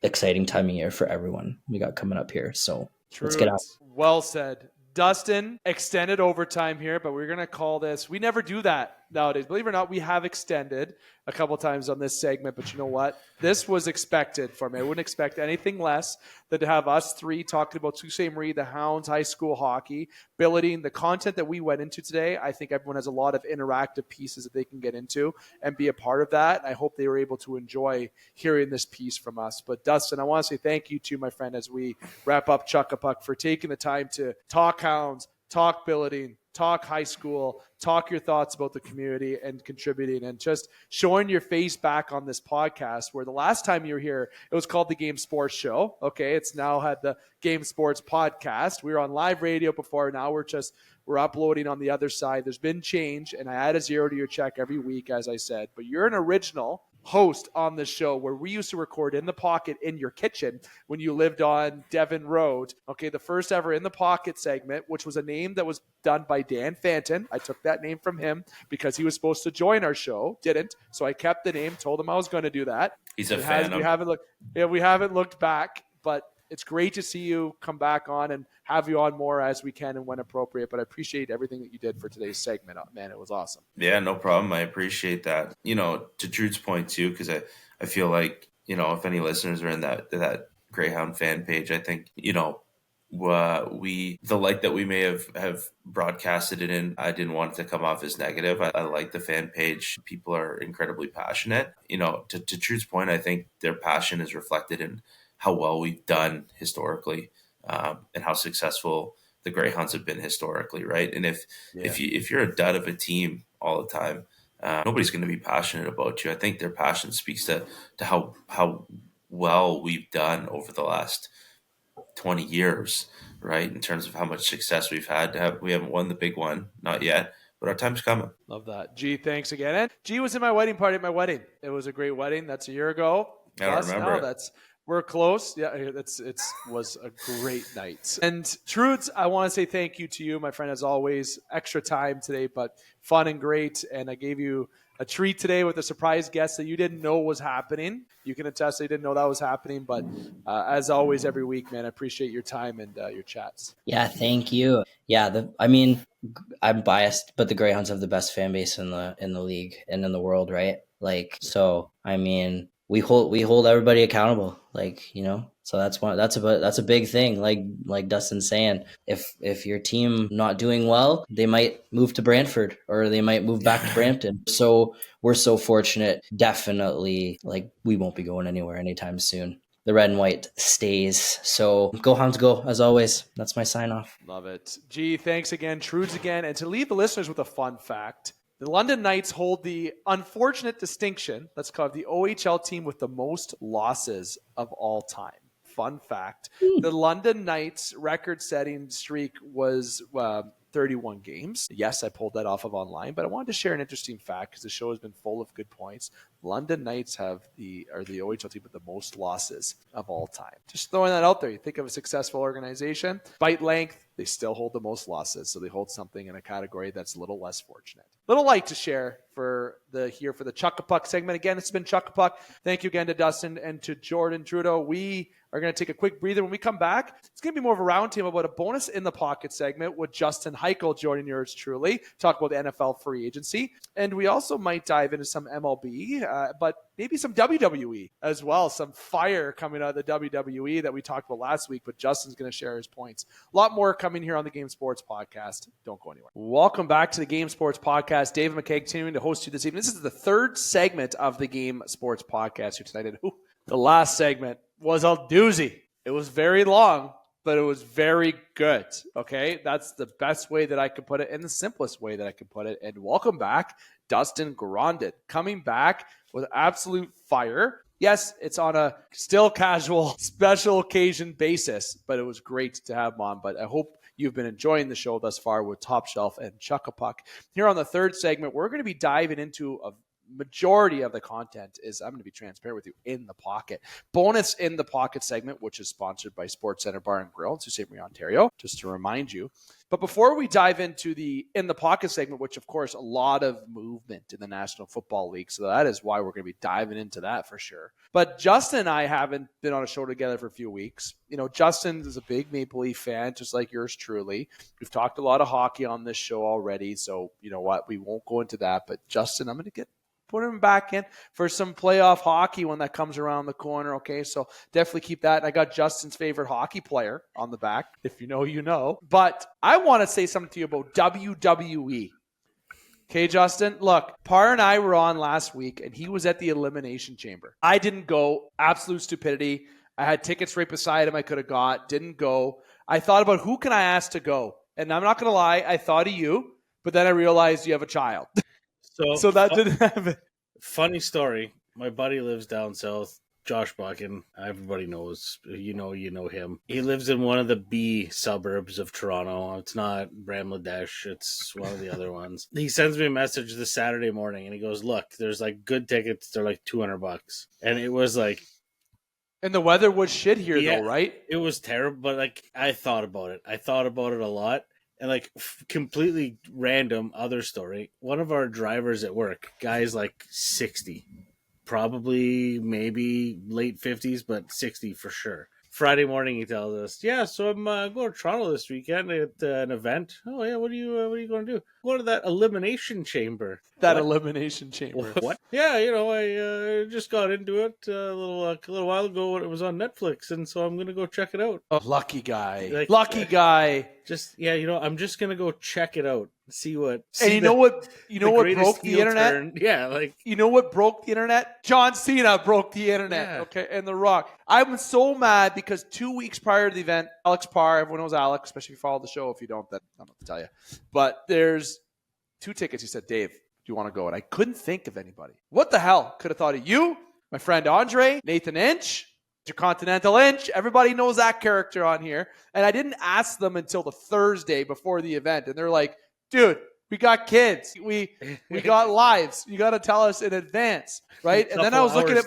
exciting time of year for everyone we got coming up here. So let's get out. Well said. Dustin, extended overtime here, but we're going to call this. We never do that nowadays. Believe it or not, we have extended a couple times on this segment, but you know what? This was expected for me. I wouldn't expect anything less than to have us three talking about Sault Ste. Marie, the Hounds, high school hockey, billeting, the content that we went into today. I think everyone has a lot of interactive pieces that they can get into and be a part of that. I hope they were able to enjoy hearing this piece from us. But Dustin, I want to say thank you to my friend as we wrap up Chuck a Puck for taking the time to talk Hounds, talk billeting, talk high school, talk your thoughts about the community and contributing, and just showing your face back on this podcast, where the last time you were here, it was called the Game Sports Show. Okay. It's now had the Game Sports Podcast. We were on live radio before. Now we're uploading on the other side. There's been change, and I add a zero to your check every week, as I said, but you're an original host on the show, where we used to record in the pocket in your kitchen when you lived on Devon Road. Okay, the first ever In the Pocket segment, which was a name that was done by Dan Fanton. I took that name from him because he was supposed to join our show, didn't. So I kept the name, told him I was going to do that. He's a fan. We haven't looked back, but it's great to see you come back on and have you on more as we can and when appropriate. But I appreciate everything that you did for today's segment. Man, it was awesome. Yeah, no problem. I appreciate that. To Trude's point too, because I feel like, if any listeners are in that Greyhound fan page, I think, the light that we may have broadcasted it in, I didn't want it to come off as negative. I like the fan page. People are incredibly passionate. To Trude's point, I think their passion is reflected in how well we've done historically, and how successful the Greyhounds have been historically, right? And if you're a dud of a team all the time, nobody's going to be passionate about you. I think their passion speaks to how well we've done over the last 20 years, right? In terms of how much success we've had. We haven't won the big one, not yet, but our time's coming. Love that. G, thanks again. And G was in my wedding party at my wedding. It was a great wedding. That's a year ago. I don't remember it. That's We're close. Yeah, it was a great night. And Trudes, I want to say thank you to you, my friend, as always. Extra time today, but fun and great. And I gave you a treat today with a surprise guest that you didn't know was happening. You can attest that you didn't know that was happening. But as always, every week, man, I appreciate your time and your chats. Yeah, thank you. Yeah, I'm biased, but the Greyhounds have the best fan base in the league and in the world, right? Like, so I mean, we hold everybody accountable, like, you know. So that's a big thing. Like Dustin's saying, if your team not doing well, they might move to Brantford or they might move back to Brampton. So we're so fortunate. Definitely, like, we won't be going anywhere anytime soon. The red and white stays. So go Hounds go, as always. That's my sign off. Love it. Gee, thanks again, Trudes again. And to leave the listeners with a fun fact, the London Knights hold the unfortunate distinction, let's call it the OHL team with the most losses of all time. Fun fact. The London Knights record-setting streak was 31 games. Yes, I pulled that off of online, but I wanted to share an interesting fact because the show has been full of good points. London Knights are the OHL team with the most losses of all time. Just throwing that out there. You think of a successful organization, bite length, they still hold the most losses. So they hold something in a category that's a little less fortunate. Little light to share for the Chuck a Puck segment. Again, it's been Chuck a Puck. Thank you again to Dustin and to Jordan Trudeau. We are going to take a quick breather. When we come back, it's going to be more of a roundtable about a bonus in the pocket segment with Justin Heichel joining yours truly. Talk about the NFL free agency. And we also might dive into some MLB, but maybe some WWE as well. Some fire coming out of the WWE that we talked about last week, but Justin's going to share his points. A lot more coming here on the Game Sports Podcast. Don't go anywhere. Welcome back to the Game Sports Podcast. Dave McCaig continuing to host you this evening. This is the third segment of the Game Sports Podcast here tonight. And the last segment was a doozy. It was very long, but it was very good. Okay, that's the best way that I could put it and the simplest way that I could put it. And welcome back, Dustin Grondin, coming back with absolute fire. Yes, it's on a still casual, special occasion basis, but it was great to have him on. But I hope you've been enjoying the show thus far with Top Shelf and Chuck a Puck. Here on the third segment, we're going to be diving into a majority of the content is, I'm going to be transparent with you, in the pocket. Bonus in the pocket segment, which is sponsored by Sports Center Bar and Grill in Sault Ste. Marie, Ontario, just to remind you. But before we dive into the in the pocket segment, which of course a lot of movement in the National Football League, so that is why we're going to be diving into that for sure. But Justin and I haven't been on a show together for a few weeks. You know, Justin is a big Maple Leaf fan, just like yours truly. We've talked a lot of hockey on this show already, so you know what, we won't go into that. But Justin, I'm going to put him back in for some playoff hockey when that comes around the corner, okay? So definitely keep that. I got Justin's favorite hockey player on the back. If you know, you know. But I want to say something to you about WWE. Okay, Justin? Look, Parr and I were on last week, and he was at the Elimination Chamber. I didn't go. Absolute stupidity. I had tickets right beside him I could have got. Didn't go. I thought about who can I ask to go? And I'm not going to lie, I thought of you, but then I realized you have a child. So that didn't happen. Funny story. My buddy lives down south, Josh Buckin. Everybody knows, you know him. He lives in one of the B suburbs of Toronto. It's not Bramladesh. It's one of the other ones. He sends me a message this Saturday morning, and he goes, "Look, there's like good tickets. They're like $200." And it was like, and the weather was shit here, though, right? It was terrible, but like I thought about it. I thought about it a lot. And like completely random other story. One of our drivers at work, guy's like 60, probably maybe late 50s, but 60 for sure. Friday morning, he tells us, "Yeah, so I'm going to Toronto this weekend at an event." "Oh yeah, what are you going to do?" "Going to that Elimination Chamber." Elimination Chamber. What? "Yeah, I just got into it a little while ago when it was on Netflix, and so I'm going to go check it out." Oh, lucky guy. Lucky guy. Just I'm just going to go check it out. See what what broke the internet? Turn. Yeah, you know what broke the internet? John Cena broke the internet. Yeah. Okay, and The Rock. I'm so mad because 2 weeks prior to the event, Alex Parr, everyone knows Alex, especially if you follow the show. If you don't, then I don't know what to tell you. But there's 2 tickets. He said, "Dave, do you want to go?" And I couldn't think of anybody. What the hell? Could have thought of you, my friend Andre, Nathan Inch, Continental Inch. Everybody knows that character on here. And I didn't ask them until the Thursday before the event. And they're like, "Dude, we got kids. We got lives. You got to tell us in advance," right? And then I was looking at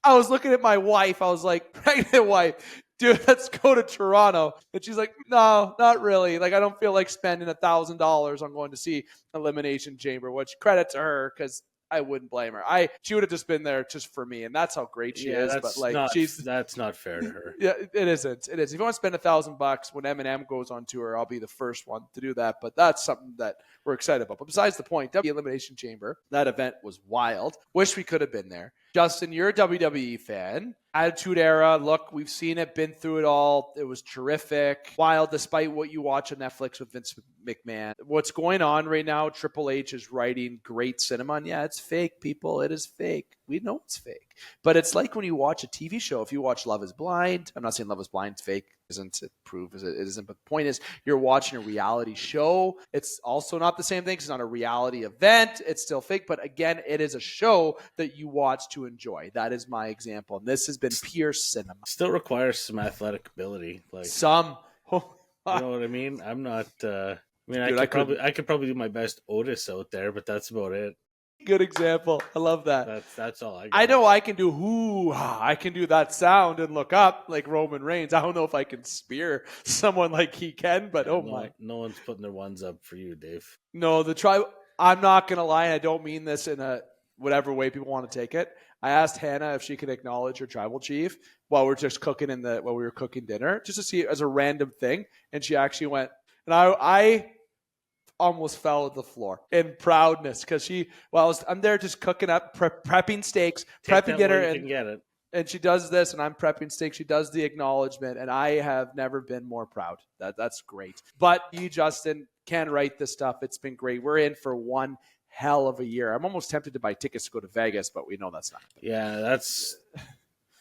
I was looking at my wife. I was like, pregnant wife, dude, let's go to Toronto. And she's like, no, not really. Like, I don't feel like spending $1,000 on going to see Elimination Chamber, which credit to her because I wouldn't blame her. She would have just been there just for me, and that's how great she is. But like, that's not fair to her. Yeah, it isn't. It is. If you want to spend $1,000 when Eminem goes on tour, I'll be the first one to do that. But that's something that we're excited about. But besides the point, WWE Elimination Chamber, that event was wild. Wish we could have been there. Justin, you're a WWE fan. Attitude Era, look, we've seen it, been through it all. It was terrific. Wild, despite what you watch on Netflix with Vince McMahon. What's going on right now, Triple H is writing great cinema. And yeah, it's fake, people. It is fake. We know it's fake. But it's like when you watch a TV show. If you watch Love is Blind, I'm not saying Love is Blind is fake. Isn't it prove it isn't, but the point is you're watching a reality show. It's also not the same thing. It's not a reality event. It's still fake, but again, it is a show that you watch to enjoy. That is my example, and this has been pure cinema. Still requires some athletic ability, like some. You know what I mean? I'm not. I mean, Dude, I could probably do my best Otis out there, but that's about it. Good example. I love that. That's all I got. I know I can do I can do that sound and look up like Roman Reigns. I don't know if I can spear someone like he can, but no one's putting their ones up for you, Dave. No, I'm not gonna lie. I don't mean this in a whatever way people want to take it. I asked Hannah if she could acknowledge her tribal chief while we were cooking dinner, just to see it as a random thing, and she actually went. And I almost fell to the floor in proudness because I'm there just cooking up, prepping steaks, prepping dinner, and she does this, and I'm prepping steaks. She does the acknowledgement, and I have never been more proud. That's great. But you, Justin, can write this stuff. It's been great. We're in for one hell of a year. I'm almost tempted to buy tickets to go to Vegas, but we know that's not. Yeah,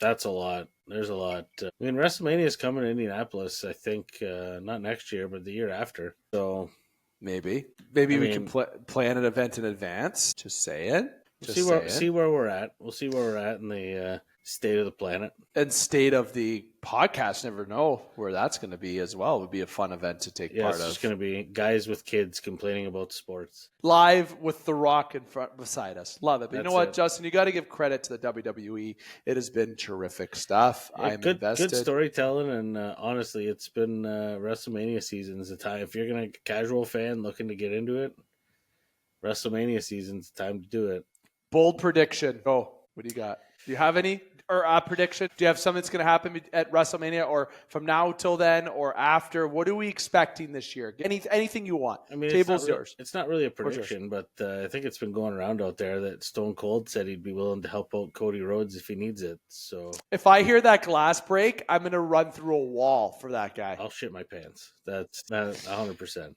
that's a lot. There's a lot. I mean, WrestleMania is coming to Indianapolis. I think not next year, but the year after. So. Maybe we can plan an event in advance. Just saying. See where we're at. We'll see where we're at in the state of the planet and state of the podcast. Never know where that's going to be as well. It would be a fun event to take part of. It's just going to be guys with kids complaining about sports live with The Rock in front beside us. Love it. But you know what, Justin? You got to give credit to the WWE. It has been terrific stuff. Yeah, I'm invested. Good storytelling, and honestly, it's been WrestleMania season's the time. If you're going to casual fan looking to get into it, WrestleMania season's the time to do it. Bold prediction. What do you got? Do you have any prediction? Do you have something that's going to happen at WrestleMania, or from now till then, or after? What are we expecting this year? Anything you want. I mean, table's yours. It's not really a prediction, but I think it's been going around out there that Stone Cold said he'd be willing to help out Cody Rhodes if he needs it. So if I hear that glass break, I'm going to run through a wall for that guy. I'll shit my pants. That's not 100%.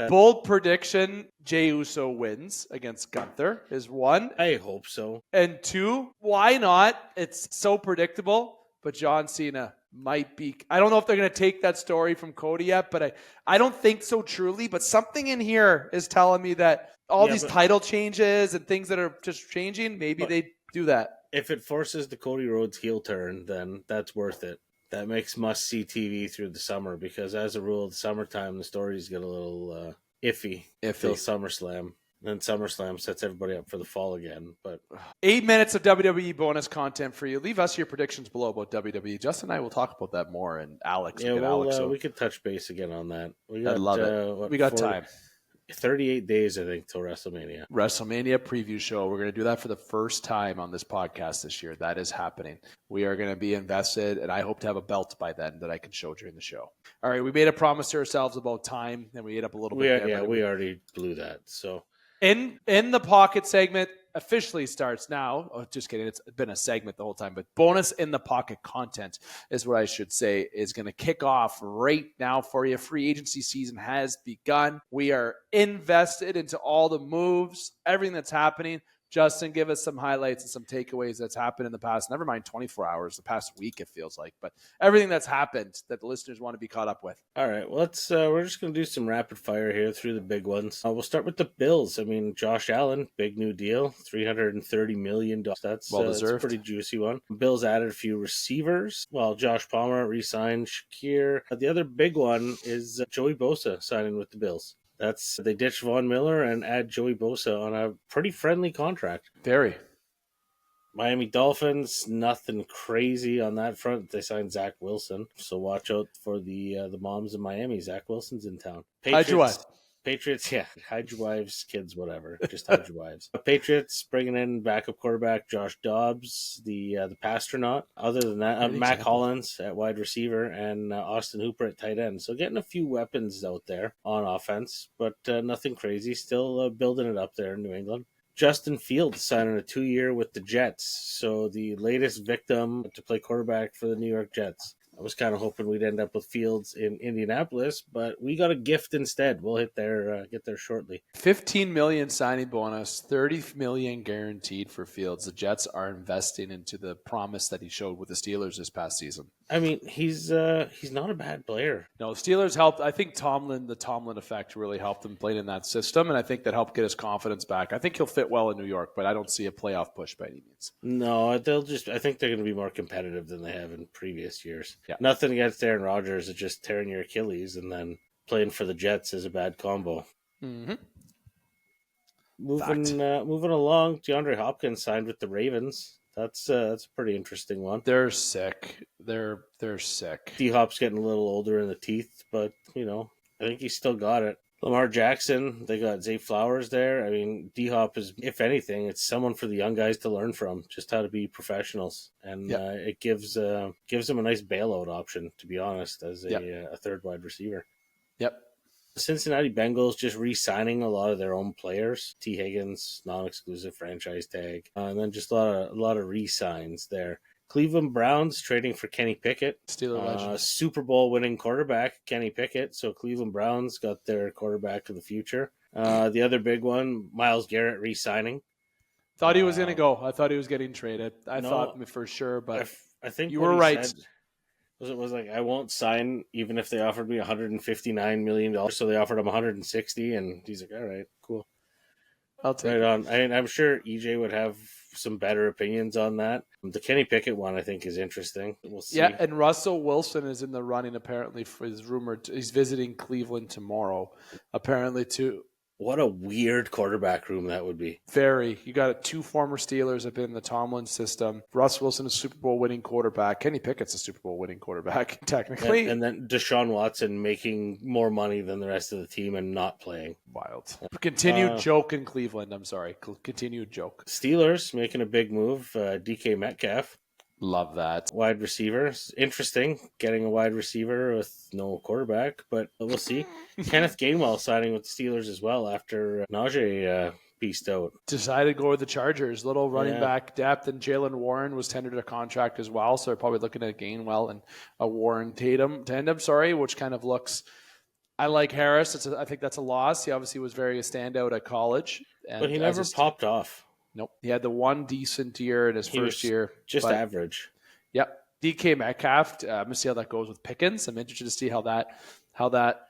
Bold prediction, Jey Uso wins against Gunther is one. I hope so. And two, why not? It's so predictable, but John Cena might be. I don't know if they're going to take that story from Cody yet, but I don't think so truly. But something in here is telling me that these title changes and things that are just changing, maybe they do that. If it forces the Cody Rhodes heel turn, then that's worth it. That makes must-see TV through the summer because, as a rule, the summertime, the stories get a little iffy till SummerSlam. Then SummerSlam sets everybody up for the fall again. But 8 minutes of WWE bonus content for you. Leave us your predictions below about WWE. Justin and I will talk about that more, and Alex. We could touch base again on that. I love it. We got time. 38 days, I think, till WrestleMania. WrestleMania preview show. We're going to do that for the first time on this podcast this year. That is happening. We are going to be invested, and I hope to have a belt by then that I can show during the show. All right, we made a promise to ourselves about time, and we ate up a little bit. We already blew that. So in the pocket segment officially starts now. Oh, just kidding. It's been a segment the whole time, but bonus in the pocket content is what I should say is going to kick off right now for you. Free agency season has begun. We are invested into all the moves, everything that's happening. Justin, give us some highlights and some takeaways that's happened in the past, never mind 24 hours, the past week it feels like, but everything that's happened that the listeners want to be caught up with. All right, well, we're just going to do some rapid fire here through the big ones. We'll start with the Bills. I mean, Josh Allen, big new deal, $330 million. That's a pretty juicy one. Bills added a few receivers. Well, Josh Palmer re-signed, Shakir. The other big one is Joey Bosa signing with the Bills. They ditch Von Miller and add Joey Bosa on a pretty friendly contract. Very. Miami Dolphins, nothing crazy on that front. They signed Zach Wilson, so watch out for the moms in Miami. Zach Wilson's in town. Hide your wife. Patriots, yeah, hide your wives, kids, whatever. Just hide your wives. Patriots bringing in backup quarterback Josh Dobbs, the Pastronaut. Other than that, Great Mac example. Hollins at wide receiver and Austin Hooper at tight end. So getting a few weapons out there on offense, but nothing crazy. Still building it up there in New England. Justin Fields signing a 2-year with the Jets. So the latest victim to play quarterback for the New York Jets. I was kind of hoping we'd end up with Fields in Indianapolis, but we got a gift instead. We'll get there shortly. $15 million signing bonus, $30 million guaranteed for Fields. The Jets are investing into the promise that he showed with the Steelers this past season. I mean, he's not a bad player. No, Steelers helped. I think the Tomlin effect really helped him playing in that system, and I think that helped get his confidence back. I think he'll fit well in New York, but I don't see a playoff push by any means. No, I think they're going to be more competitive than they have in previous years. Yeah. Nothing against Aaron Rodgers. It's just tearing your Achilles and then playing for the Jets is a bad combo. Mm-hmm. Moving along, DeAndre Hopkins signed with the Ravens. That's a pretty interesting one. They're sick. They're sick. D-Hop's getting a little older in the teeth, but, I think he's still got it. Lamar Jackson, they got Zay Flowers there. I mean, D-Hop is, if anything, it's someone for the young guys to learn from, just how to be professionals. And it gives them a nice bailout option, to be honest, as a third wide receiver. Yep. The Cincinnati Bengals just re-signing a lot of their own players. T. Higgins, non-exclusive franchise tag. And then just a lot of re-signs there. Cleveland Browns trading for Kenny Pickett. Steeler legend. Super Bowl winning quarterback, Kenny Pickett. So Cleveland Browns got their quarterback of the future. The other big one, Myles Garrett re-signing. Thought he was going to go. I thought he was getting traded. I thought for sure, but I think you were right. Was like, I won't sign even if they offered me $159 million. So they offered him 160, and he's like, all right, cool. I'll take it. On. I'm sure EJ would have some better opinions on that. The Kenny Pickett one, I think, is interesting. We'll see. Yeah, and Russell Wilson is in the running apparently for his rumored. He's visiting Cleveland tomorrow, apparently too. What a weird quarterback room that would be. Very. You got 2 former Steelers have been in the Tomlin system. Russ Wilson is a Super Bowl winning quarterback. Kenny Pickett's a Super Bowl winning quarterback, technically. And then Deshaun Watson making more money than the rest of the team and not playing. Wild. Continued joke in Cleveland. I'm sorry. Continued joke. Steelers making a big move. DK Metcalf. Love that. Wide receiver. Interesting getting a wide receiver with no quarterback, but we'll see. Kenneth Gainwell signing with the Steelers as well after Najee beast out. Decided to go with the Chargers. Little running back depth, and Jalen Warren was tendered a contract as well, so they're probably looking at Gainwell and a Warren tandem, which kind of looks... I like Harris. I think that's a loss. He obviously was very a standout at college. But he never popped off. Nope. He had the one decent year in his first year. Just average. Yep. DK Metcalf. I'm gonna see how that goes with Pickens. I'm interested to see how that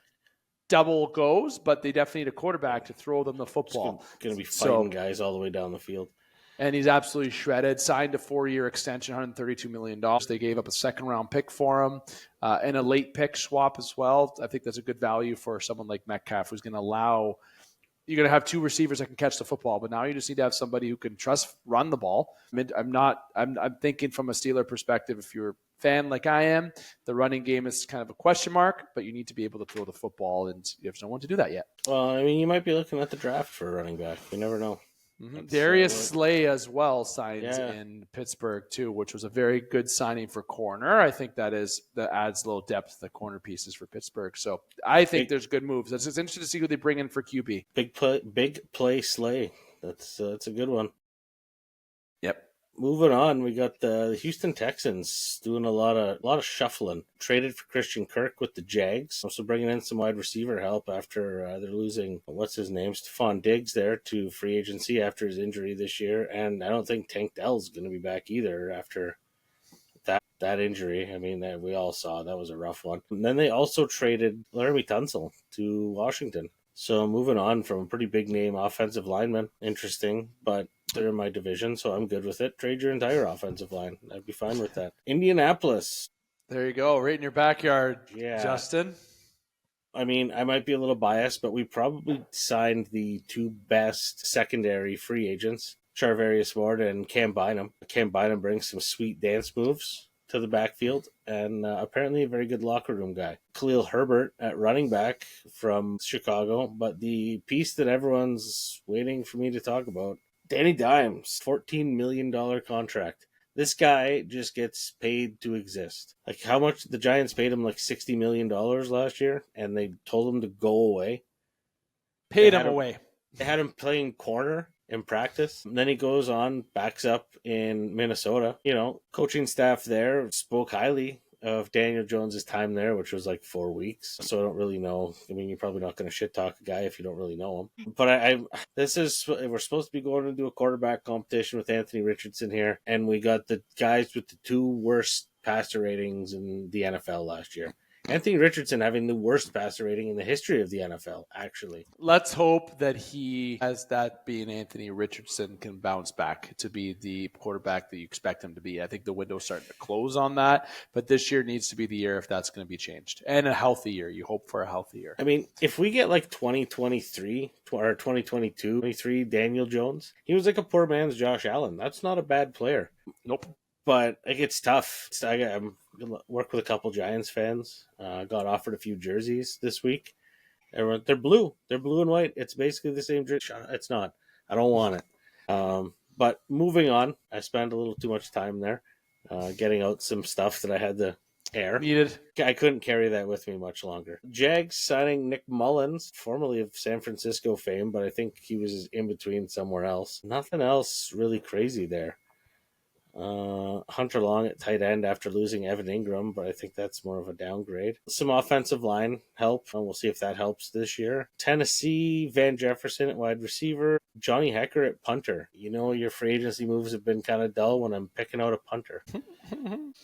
double goes, but they definitely need a quarterback to throw them the football. Going to be fighting guys all the way down the field. And he's absolutely shredded. Signed a 4-year extension, $132 million. They gave up a second-round pick for him and a late pick swap as well. I think that's a good value for someone like Metcalf, who's going to allow – you're going to have 2 receivers that can catch the football, but now you just need to have somebody who can run the ball. I'm thinking from a Steeler perspective, if you're a fan like I am, the running game is kind of a question mark, but you need to be able to throw the football, and you have no one to do that yet. Well, I mean, you might be looking at the draft for a running back. You never know. Mm-hmm. Darius Slay as well signs in Pittsburgh too, which was a very good signing for corner. I think that adds a little depth to the corner pieces for Pittsburgh. So I think there's good moves. It's interesting to see who they bring in for QB. Big play Slay. That's a good one. Yep. Moving on, we got the Houston Texans doing a lot of shuffling. Traded for Christian Kirk with the Jags. Also bringing in some wide receiver help after they're losing, Stephon Diggs there to free agency after his injury this year. And I don't think Tank Dell's going to be back either after that injury. I mean, we all saw that was a rough one. And then they also traded Laramie Tunsil to Washington. So moving on from a pretty big name offensive lineman. Interesting, but they're in my division, so I'm good with it. Trade your entire offensive line. I'd be fine with that. Indianapolis. There you go. Right in your backyard, Yeah. Justin. I mean, I might be a little biased, but we probably signed the 2 best secondary free agents Charvarius Ward and Cam Bynum. Cam Bynum brings some sweet dance moves to the backfield, and apparently a very good locker room guy. Khalil Herbert at running back from Chicago, but the piece that everyone's waiting for me to talk about, Danny Dimes, $14 million contract. This guy just gets paid to exist. Like, how much the Giants paid him? Like $60 million last year, and they told him to go away. Paid him away. They had him playing corner in practice. And then he goes on, backs up in Minnesota. You know, coaching staff there spoke highly of Daniel Jones's time there, which was like 4 weeks. So I don't really know. I mean, you're probably not going to shit talk a guy if you don't really know him. But we're supposed to be going to do a quarterback competition with Anthony Richardson here, and we got the guys with the 2 worst passer ratings in the NFL last year. Anthony Richardson having the worst passer rating in the history of the NFL, actually. Let's hope that he, as that being Anthony Richardson, can bounce back to be the quarterback that you expect him to be. I think the window's starting to close on that, but this year needs to be the year if that's going to be changed. And a healthy year. You hope for a healthy year. I mean, if we get like 2023 or 2022, 23 Daniel Jones, he was like a poor man's Josh Allen. That's not a bad player. Nope. But like, it's tough. I'm work with a couple Giants fans. Got offered a few jerseys this week. They're blue. They're blue and white. It's basically the same jersey. It's not. I don't want it. But moving on, I spent a little too much time there getting out some stuff that I had to air. Needed. I couldn't carry that with me much longer. Jags signing Nick Mullins, formerly of San Francisco fame, but I think he was in between somewhere else. Nothing else really crazy there. Hunter Long at tight end after losing Evan Ingram, but I think that's more of a downgrade. Some offensive line help, and we'll see if that helps this year. Tennessee, Van Jefferson at wide receiver, Johnny Hecker at punter. You know, your free agency moves have been kind of dull when I'm picking out a punter.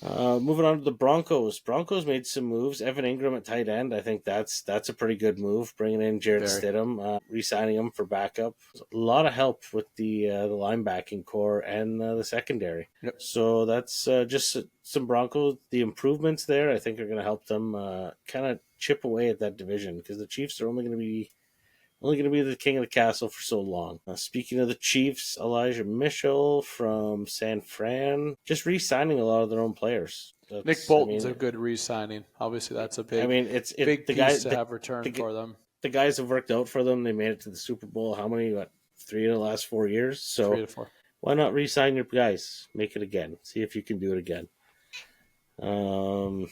Moving on to the Broncos. Broncos made some moves. Evan Ingram at tight end. I think that's a pretty good move. Bringing in Jared Stidham, re-signing him for backup. A lot of help with the linebacking core and the secondary. Yep. So that's just some Broncos. The improvements there, I think, are going to help them kind of chip away at that division, because the Chiefs are only going to be the king of the castle for so long. Speaking of the Chiefs, Elijah Mitchell from San Fran, just re-signing a lot of their own players. Nick Bolton's a good re-signing. Obviously, that's a big, big piece to have returned for them. The guys have worked out for them. They made it to the Super Bowl. How many? 3 in the last 4 years? So 3 to 4. Why not re-sign your guys? Make it again. See if you can do it again. The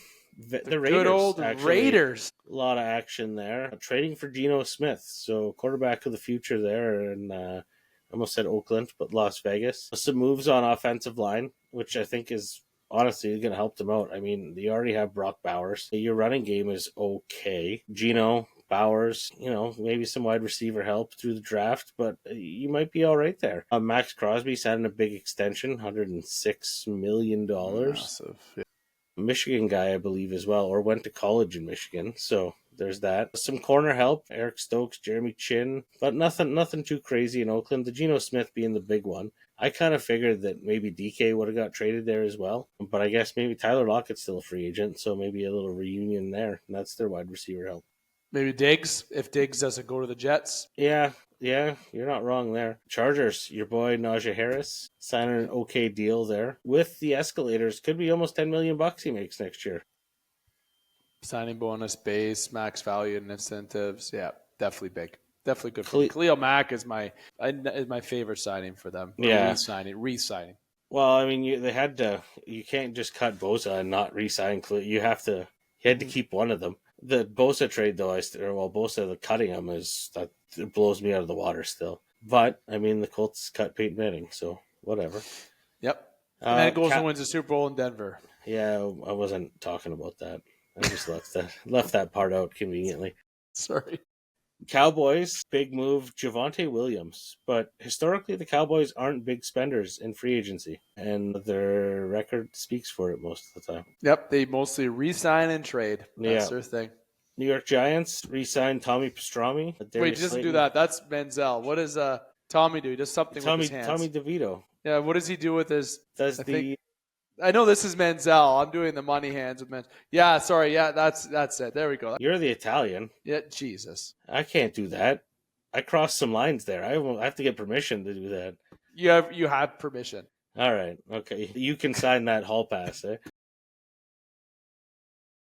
Raiders, good old Raiders. A lot of action there. Trading for Geno Smith, so quarterback of the future there, and I almost said Oakland, but Las Vegas. Some moves on offensive line, which I think is honestly going to help them out. I mean, they already have Brock Bowers. Your running game is okay. Geno, Bowers, maybe some wide receiver help through the draft, but you might be all right there. Max Crosby signed a big extension, $106 million. Massive. Yeah. Michigan guy, I believe, as well, or went to college in Michigan. So there's that. Some corner help, Eric Stokes, Jeremy Chin, but nothing too crazy in Oakland. The Geno Smith being the big one. I kind of figured that maybe DK would have got traded there as well, but I guess maybe Tyler Lockett's still a free agent, so maybe a little reunion there, and that's their wide receiver help. Maybe Diggs, if Diggs doesn't go to the Jets. Yeah, you're not wrong there. Chargers, your boy Najee Harris, signing an okay deal there. With the escalators, could be almost $10 million he makes next year. Signing bonus, base, max value, and incentives. Yeah, definitely big. Definitely good. Khalil Mack is my favorite signing for them. Yeah. Re-signing. Well, I mean, you can't just cut Bosa and not re-sign Khalil. You had to keep one of them. The Bosa trade, though, Bosa cutting him it blows me out of the water still. But I mean, the Colts cut Peyton Manning, so whatever. Yep. And then goes and wins the Super Bowl in Denver. Yeah, I wasn't talking about that. I just left that part out conveniently. Sorry. Cowboys, big move, Javonte Williams. But historically, the Cowboys aren't big spenders in free agency, and their record speaks for it most of the time. Yep, they mostly re-sign and trade. That's their thing. New York Giants re-signed Tommy Pastrami. Wait, he doesn't do that. That's Manziel. What does Tommy do? He does something with his hands. Tommy DeVito. Yeah, what does he do with his... I know this is Manziel. I'm doing the money hands with Manziel. Yeah, sorry. Yeah, that's it. There we go. You're the Italian. Yeah, Jesus. I can't do that. I crossed some lines there. I have to get permission to do that. You have permission. All right. Okay. You can sign that hall pass, eh?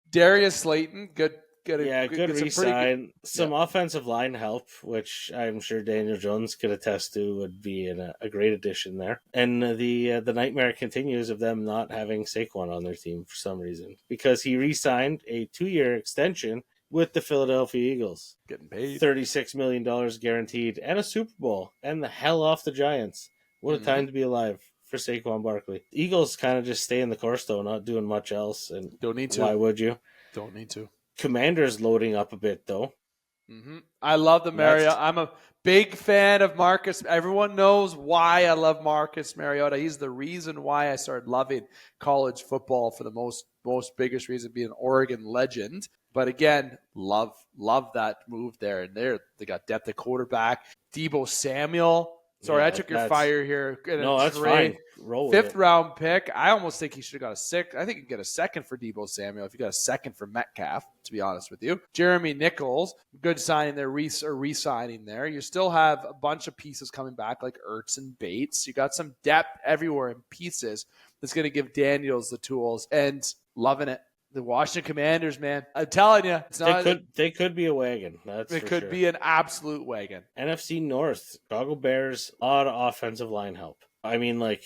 Darius Slayton, good Good some re-sign. Some yeah. offensive line help, which I'm sure Daniel Jones could attest to would be a great addition there. And the nightmare continues of them not having Saquon on their team for some reason, because he re-signed a 2-year extension with the Philadelphia Eagles. Getting paid. $36 million guaranteed and a Super Bowl and the hell off the Giants. What a time to be alive for Saquon Barkley. Eagles kind of just stay in the course, though, not doing much else. And don't need to. Why would you? Don't need to. Commanders loading up a bit, though. I love the Mariota. I'm a big fan of Marcus. Everyone knows why I love Marcus Mariota. He's the reason why I started loving college football, for the most biggest reason being an Oregon legend. But again, love that move there. And they got depth at quarterback. Deebo Samuel. Sorry, I took your fire here. No, that's fine. Roll with 5th round pick. I almost think he should have got a 6th. I think you can get a 2nd for Deebo Samuel if you got a 2nd for Metcalf, to be honest with you. Jeremy Nichols, good signing there, re-signing there. You still have a bunch of pieces coming back like Ertz and Bates. You got some depth everywhere in pieces that's going to give Daniels the tools, and loving it. The Washington Commanders, man. I'm telling you, it's not. They could be a wagon. They could be an absolute wagon. NFC North, Chicago Bears, a lot of offensive line help. I mean, like,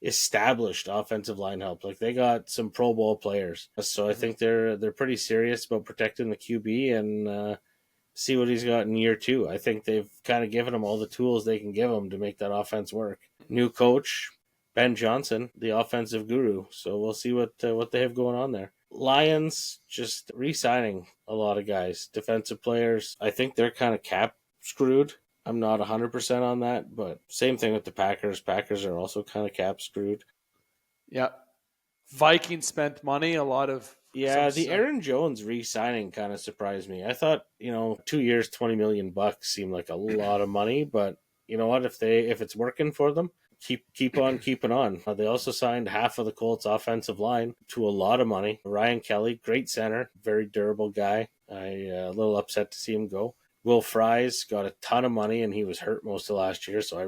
established offensive line help. Like, they got some Pro Bowl players, so I think they're pretty serious about protecting the QB and see what he's got in year 2. I think they've kind of given him all the tools they can give him to make that offense work. New coach, Ben Johnson, the offensive guru. So we'll see what they have going on there. Lions just re-signing a lot of guys, defensive players. I think they're kind of cap screwed. I'm not 100% on that, but same thing with the Packers. Packers are also kind of cap screwed. Yeah. Vikings spent money, a lot of... Yeah, the Aaron Jones re-signing kind of surprised me. I thought, 2 years, $20 million seemed like a lot of money, but you know what? If it's working for them, keep on keeping on. They also signed half of the Colts offensive line to a lot of money. Ryan Kelly, great center, very durable guy. A little upset to see him go. Will Fries got a ton of money, and he was hurt most of last year, so I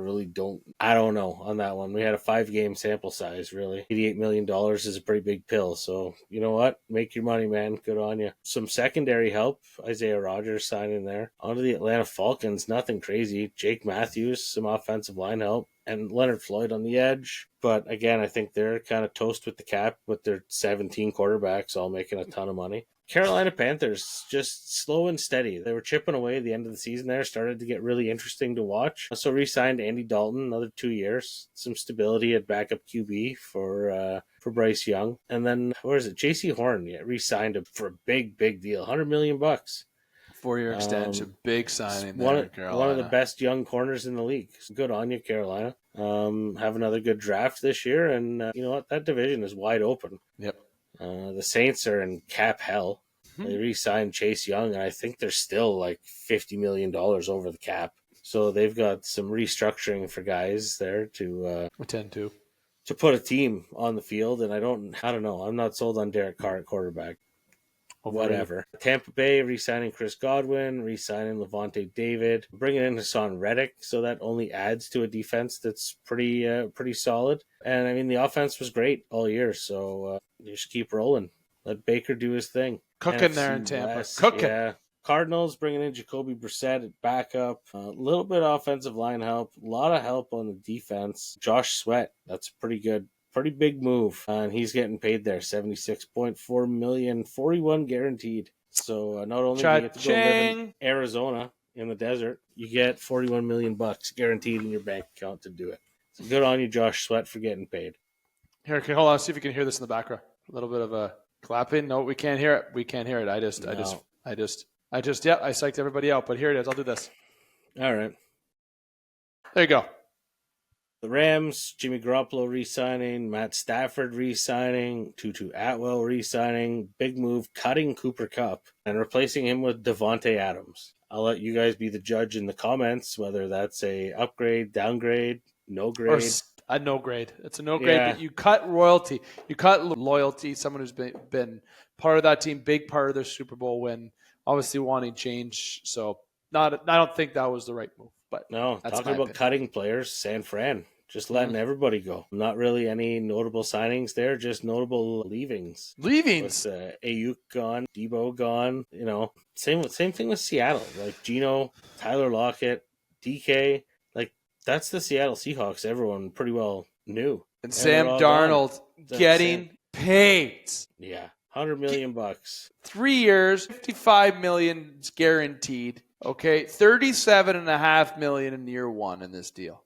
don't know on that one. We had a 5-game sample size, really. $88 million is a pretty big pill, so you know what? Make your money, man. Good on you. Some secondary help. Isaiah Rodgers signing there. On to the Atlanta Falcons. Nothing crazy. Jake Matthews, some offensive line help. And Leonard Floyd on the edge. But again, I think they're kind of toast with the cap with their 17 quarterbacks all making a ton of money. Carolina Panthers, just slow and steady. They were chipping away at the end of the season there. Started to get really interesting to watch. So re-signed Andy Dalton, another 2 years. Some stability at backup QB for Bryce Young. And then, J.C. Horn, re-signed him for a big deal. $100 million. 4-year extension, big signing there, Carolina. One of the best young corners in the league. Good on you, Carolina. Have another good draft this year, and you know what? That division is wide open. Yep. The Saints are in cap hell. They re-signed Chase Young, and I think they're still like $50 million over the cap. So they've got some restructuring for guys there to put a team on the field. And I don't know. I'm not sold on Derek Carr at quarterback. Whatever. Tampa Bay re-signing Chris Godwin, re-signing Levante David, bringing in Hassan Reddick, so that only adds to a defense that's pretty solid. And I mean, the offense was great all year, so you just keep rolling. Let Baker do his thing. Cooking NFC there in Tampa. West, Cooking. Yeah. Cardinals bringing in Jacoby Brissett at backup. A little bit of offensive line help. A lot of help on the defense. Josh Sweat, that's pretty good. Pretty big move, and he's getting paid there, $76.4 million, 41 guaranteed. So not only do you get to go live in Arizona in the desert, you get $41 million guaranteed in your bank account to do it. So good on you, Josh Sweat, for getting paid. Here, okay, hold on. See if you can hear this in the background. A little bit of a clapping. No, we can't hear it. We can't hear it. I psyched everybody out, but here it is. I'll do this. All right. There you go. The Rams, Jimmy Garoppolo re-signing, Matt Stafford re-signing, Tutu Atwell re-signing, big move, cutting Cooper Kupp and replacing him with Devontae Adams. I'll let you guys be the judge in the comments whether that's a upgrade, downgrade, no grade. Or a no grade. It's a no grade, but you cut royalty. You cut loyalty, someone who's been part of that team, big part of their Super Bowl win, obviously wanting change. So I don't think that was the right move. But no, talking about cutting players, San Fran Just letting everybody go. Not really any notable signings there, just notable leavings. Leavings. With Ayuk gone, Debo gone. Same thing with Seattle. Like Geno, Tyler Lockett, DK. Like that's the Seattle Seahawks. Everyone pretty well knew. And Sam Darnold getting paid. Yeah, $100 million. 3 years, $55 million guaranteed. Okay, $37.5 million in year one in this deal.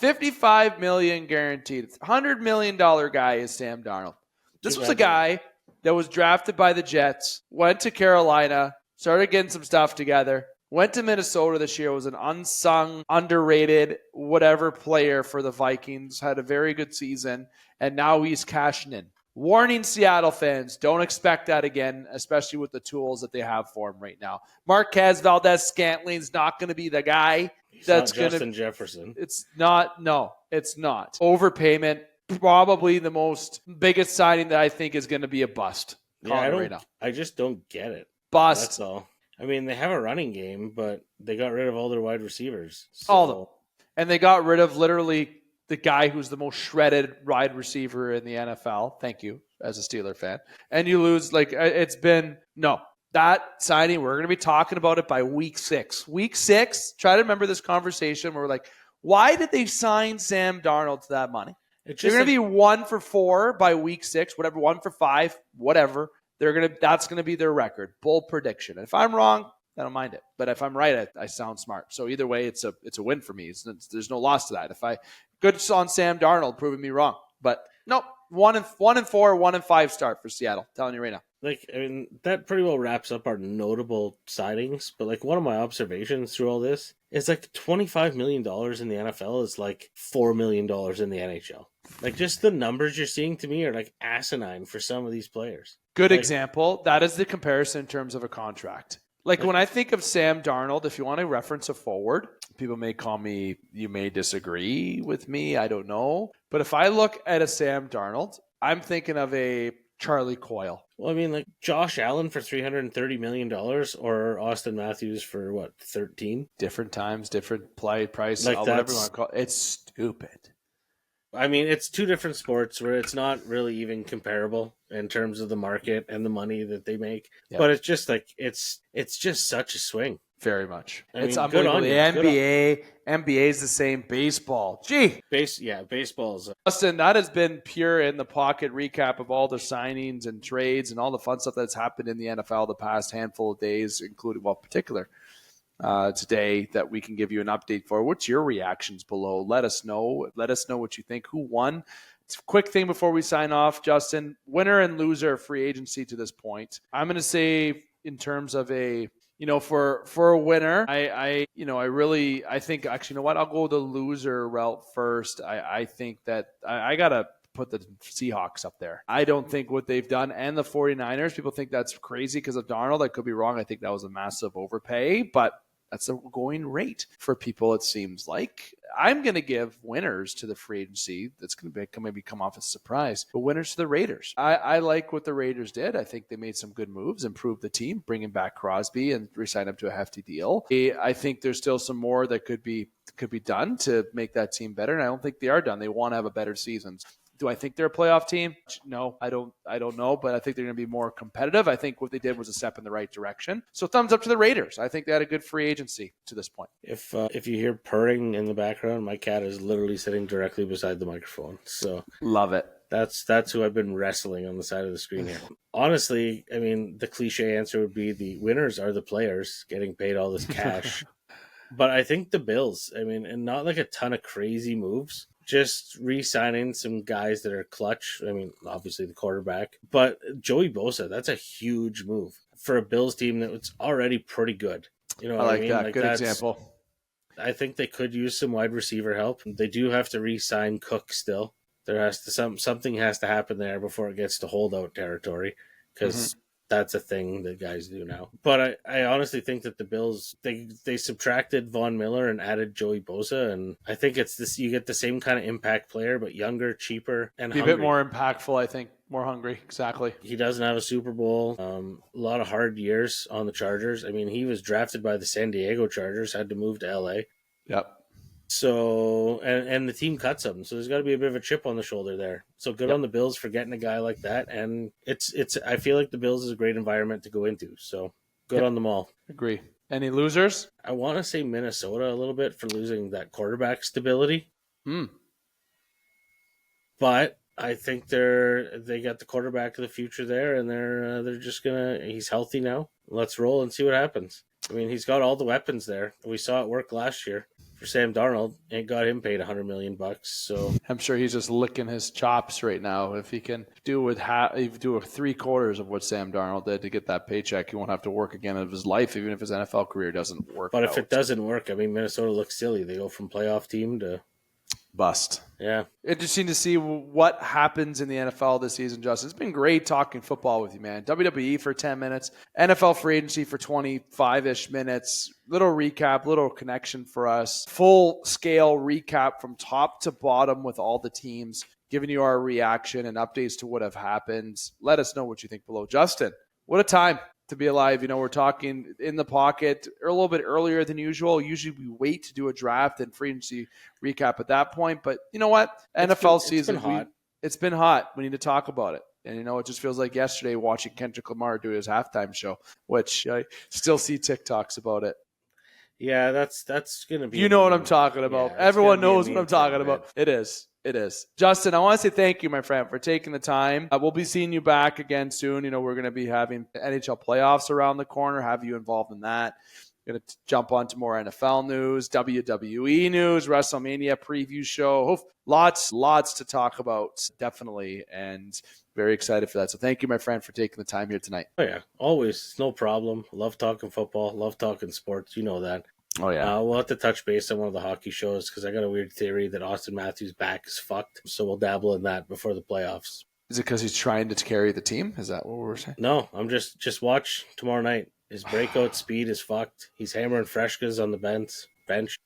$55 million guaranteed. $100 million guy is Sam Darnold. This was a guy that was drafted by the Jets, went to Carolina, started getting some stuff together, went to Minnesota this year, was an unsung, underrated, whatever player for the Vikings, had a very good season, and now he's cashing in. Warning Seattle fans, don't expect that again, especially with the tools that they have for him right now. Marquez Valdez-Scantling's not going to be the guy that's going to... Justin Jefferson. It's not. No, it's not. Overpayment, probably the biggest signing that I think is going to be a bust. I just don't get it. Bust. That's all. I mean, they have a running game, but they got rid of all their wide receivers. All of them. And they got rid of literally the guy who's the most shredded wide receiver in the NFL. Thank you, as a Steeler fan. And you lose, that signing, we're going to be talking about it by week 6. Week 6, try to remember this conversation where we're like, why did they sign Sam Darnold to that money? They're going to be 1 for 4 by week 6, whatever, 1 for 5, whatever. That's going to be their record. Bold prediction. And if I'm wrong, I don't mind it. But if I'm right, I sound smart. So either way, it's a win for me. There's no loss to that. Good on Sam Darnold proving me wrong. But no, 1 and 4, 1 and 5 start for Seattle. Telling you right now. That pretty well wraps up our notable sightings. But one of my observations through all this is $25 million in the NFL is $4 million in the NHL. Just the numbers you're seeing to me are asinine for some of these players. Good example. That is the comparison in terms of a contract. When I think of Sam Darnold, if you want to reference a forward, people may call me, you may disagree with me, I don't know. But if I look at a Sam Darnold, I'm thinking of a Charlie Coyle. Well, Josh Allen for $330 million or Austin Matthews for what, 13? Different times, different price, whatever you want to call it. It's stupid. It's two different sports where it's not really even comparable in terms of the market and the money that they make. Yep. But it's just it's just such a swing. Very much. It's unbelievable. The NBA is the same. Baseball. Gee. Baseball's. Dustin, that has been pure in the pocket recap of all the signings and trades and all the fun stuff that's happened in the NFL the past handful of days, including, particular today that we can give you an update for. What's your reactions below? Let us know. Let us know what you think. Who won? It's a quick thing before we sign off, Justin. Winner and loser free agency to this point. I'm going to say in terms of for a winner, I think actually, you know what? I'll go the loser route first. I think that I got to put the Seahawks up there. I don't think what they've done, and the 49ers, people think that's crazy because of Darnold. I could be wrong. I think that was a massive overpay, but that's a going rate for people, it seems like. I'm going to give winners to the free agency. That's going to maybe come off as a surprise. But winners to the Raiders. I like what the Raiders did. I think they made some good moves, improved the team, bringing back Crosby and re-sign him to a hefty deal. I think there's still some more that could be done to make that team better, and I don't think they are done. They want to have a better season. Do I think they're a playoff team? No, I don't know, but I think they're going to be more competitive. I think what they did was a step in the right direction. So thumbs up to the Raiders. I think they had a good free agency to this point. If you hear purring in the background, my cat is literally sitting directly beside the microphone. So love it. That's who I've been wrestling on the side of the screen here. Honestly, the cliche answer would be the winners are the players getting paid all this cash. But I think the Bills, and not a ton of crazy moves. Just re-signing some guys that are clutch. Obviously the quarterback. But Joey Bosa, that's a huge move for a Bills team that's already pretty good. You know what I mean? That. Good example. I think they could use some wide receiver help. They do have to re-sign Cook still. There has to something has to happen there before it gets to holdout territory because that's a thing that guys do now. But I honestly think that the Bills, they subtracted Von Miller and added Joey Bosa, and I think it's this. You get the same kind of impact player, but younger, cheaper, and a bit more impactful. I think more hungry. Exactly. He doesn't have a Super Bowl. A lot of hard years on the Chargers. He was drafted by the San Diego Chargers, had to move to LA. Yep. So, and the team cuts him. So there's got to be a bit of a chip on the shoulder there. So good on the Bills for getting a guy like that. And it's. I feel like the Bills is a great environment to go into. So good on them all. Agree. Any losers? I want to say Minnesota a little bit for losing that quarterback stability. But I think they got the quarterback of the future there, and they're just he's healthy now. Let's roll and see what happens. I mean, he's got all the weapons there. We saw it work last year for Sam Darnold, and got him paid $100 million. So I'm sure he's just licking his chops right now. If he can do with do 3/4 of what Sam Darnold did to get that paycheck, he won't have to work again of his life, even if his NFL career doesn't work. But if it doesn't work, I mean, Minnesota looks silly. They go from playoff team to bust. Yeah. Interesting to see what happens in the NFL this season, Justin. It's been great talking football with you, man. WWE for 10 minutes, NFL free agency for 25-ish minutes, little recap, little connection for us, full scale recap from top to bottom with all the teams, giving you our reaction and updates to what have happened. Let us know what you think below. Justin, what a time to be alive. You know, we're talking in the pocket a little bit earlier than usual. Usually we wait to do a draft and free agency recap at that point. But you know what? NFL season, it's been hot. We need to talk about it. And, you know, it just feels like yesterday watching Kendrick Lamar do his halftime show, which I still see TikToks about it. Yeah, that's going to be. You know what I'm talking about. Yeah, everyone knows what I'm talking about. It is. It is. Justin, I want to say thank you, my friend, for taking the time. We'll be seeing you back again soon. You know, we're going to be having NHL playoffs around the corner, have you involved in that. Going to jump onto more NFL news, WWE news, WrestleMania preview show. Lots to talk about, definitely, and very excited for that. So thank you, my friend, for taking the time here tonight. Oh, yeah. Always. No problem. Love talking football. Love talking sports. You know that. Oh, yeah. We'll have to touch base on one of the hockey shows because I got a weird theory that Austin Matthews' back is fucked. So we'll dabble in that before the playoffs. Is it because he's trying to carry the team? Is that what we're saying? No, I'm just watch tomorrow night. His breakout speed is fucked. He's hammering Freshkas on the bench.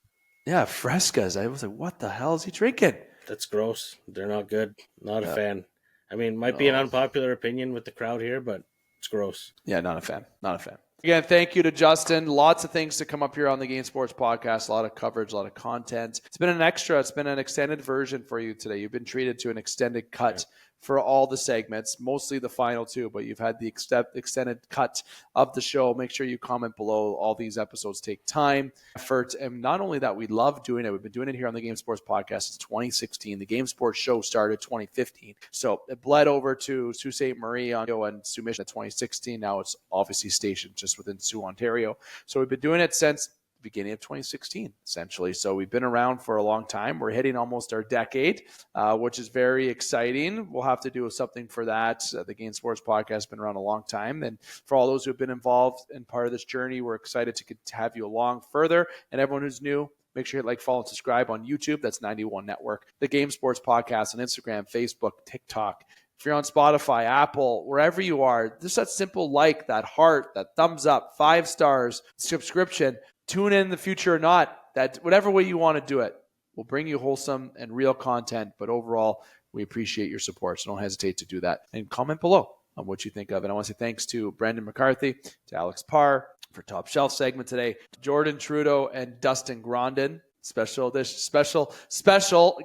Yeah, Frescas. I was like, what the hell is he drinking? That's gross. They're not good. Not a fan. I mean, might be an unpopular opinion with the crowd here, but it's gross. Yeah, not a fan. Not a fan. Again, thank you to Justin. Lots of things to come up here on the Game Sports Podcast. A lot of coverage, a lot of content. It's been an extra. It's been an extended version for you today. You've been treated to an extended cut for all the segments, mostly the final two, but you've had the extended cut of the show. Make sure you comment below. All these episodes take time, effort, and not only that, we love doing it. We've been doing it here on the Game Sports Podcast since 2016. The Game Sports Show started 2015. So it bled over to Sault Ste. Marie and Sault Mission in 2016. Now it's obviously stationed just within Sault, Ontario. So we've been doing it since beginning of 2016, essentially. So we've been around for a long time. We're hitting almost our decade, which is very exciting. We'll have to do something for that. The Game Sports Podcast has been around a long time. And for all those who have been involved in part of this journey, we're excited to have you along further. And everyone who's new, make sure you hit follow, and subscribe on YouTube. That's 91 Network. The Game Sports Podcast on Instagram, Facebook, TikTok. If you're on Spotify, Apple, wherever you are, just that simple like, that heart, that thumbs up, 5 stars, subscription. Tune in the future or not, that whatever way you want to do it, we'll bring you wholesome and real content. But overall, we appreciate your support. So don't hesitate to do that. And comment below on what you think of it. I want to say thanks to Brendan McCarthy, to Alex Parr for Top Shelf segment today, to Jordan Trudeau and Dustin Grondin. Special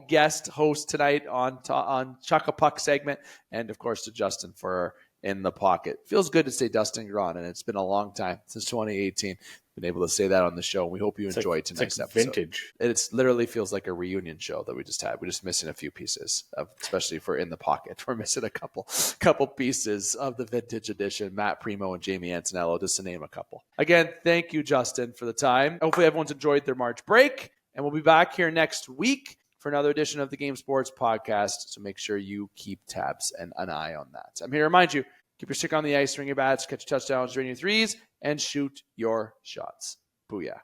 guest host tonight on Chuck a Puck segment. And of course to Justin for In the Pocket. Feels good to say Dustin Grondin. It's been a long time, since 2018. Been able to say that on the show. We hope you enjoyed tonight's episode. Vintage. It literally feels like a reunion show that we just had. We're just missing a few pieces, especially for In the Pocket. We're missing a couple pieces of the vintage edition. Matt Primo and Jamie Antonello, just to name a couple. Again, thank you, Justin, for the time. Hopefully everyone's enjoyed their March break, and we'll be back here next week for another edition of the Game Sports Podcast. So make sure you keep tabs and an eye on that. I'm here to remind you, keep your stick on the ice, swing your bats, catch your touchdowns, drain your threes, and shoot your shots. Booyah.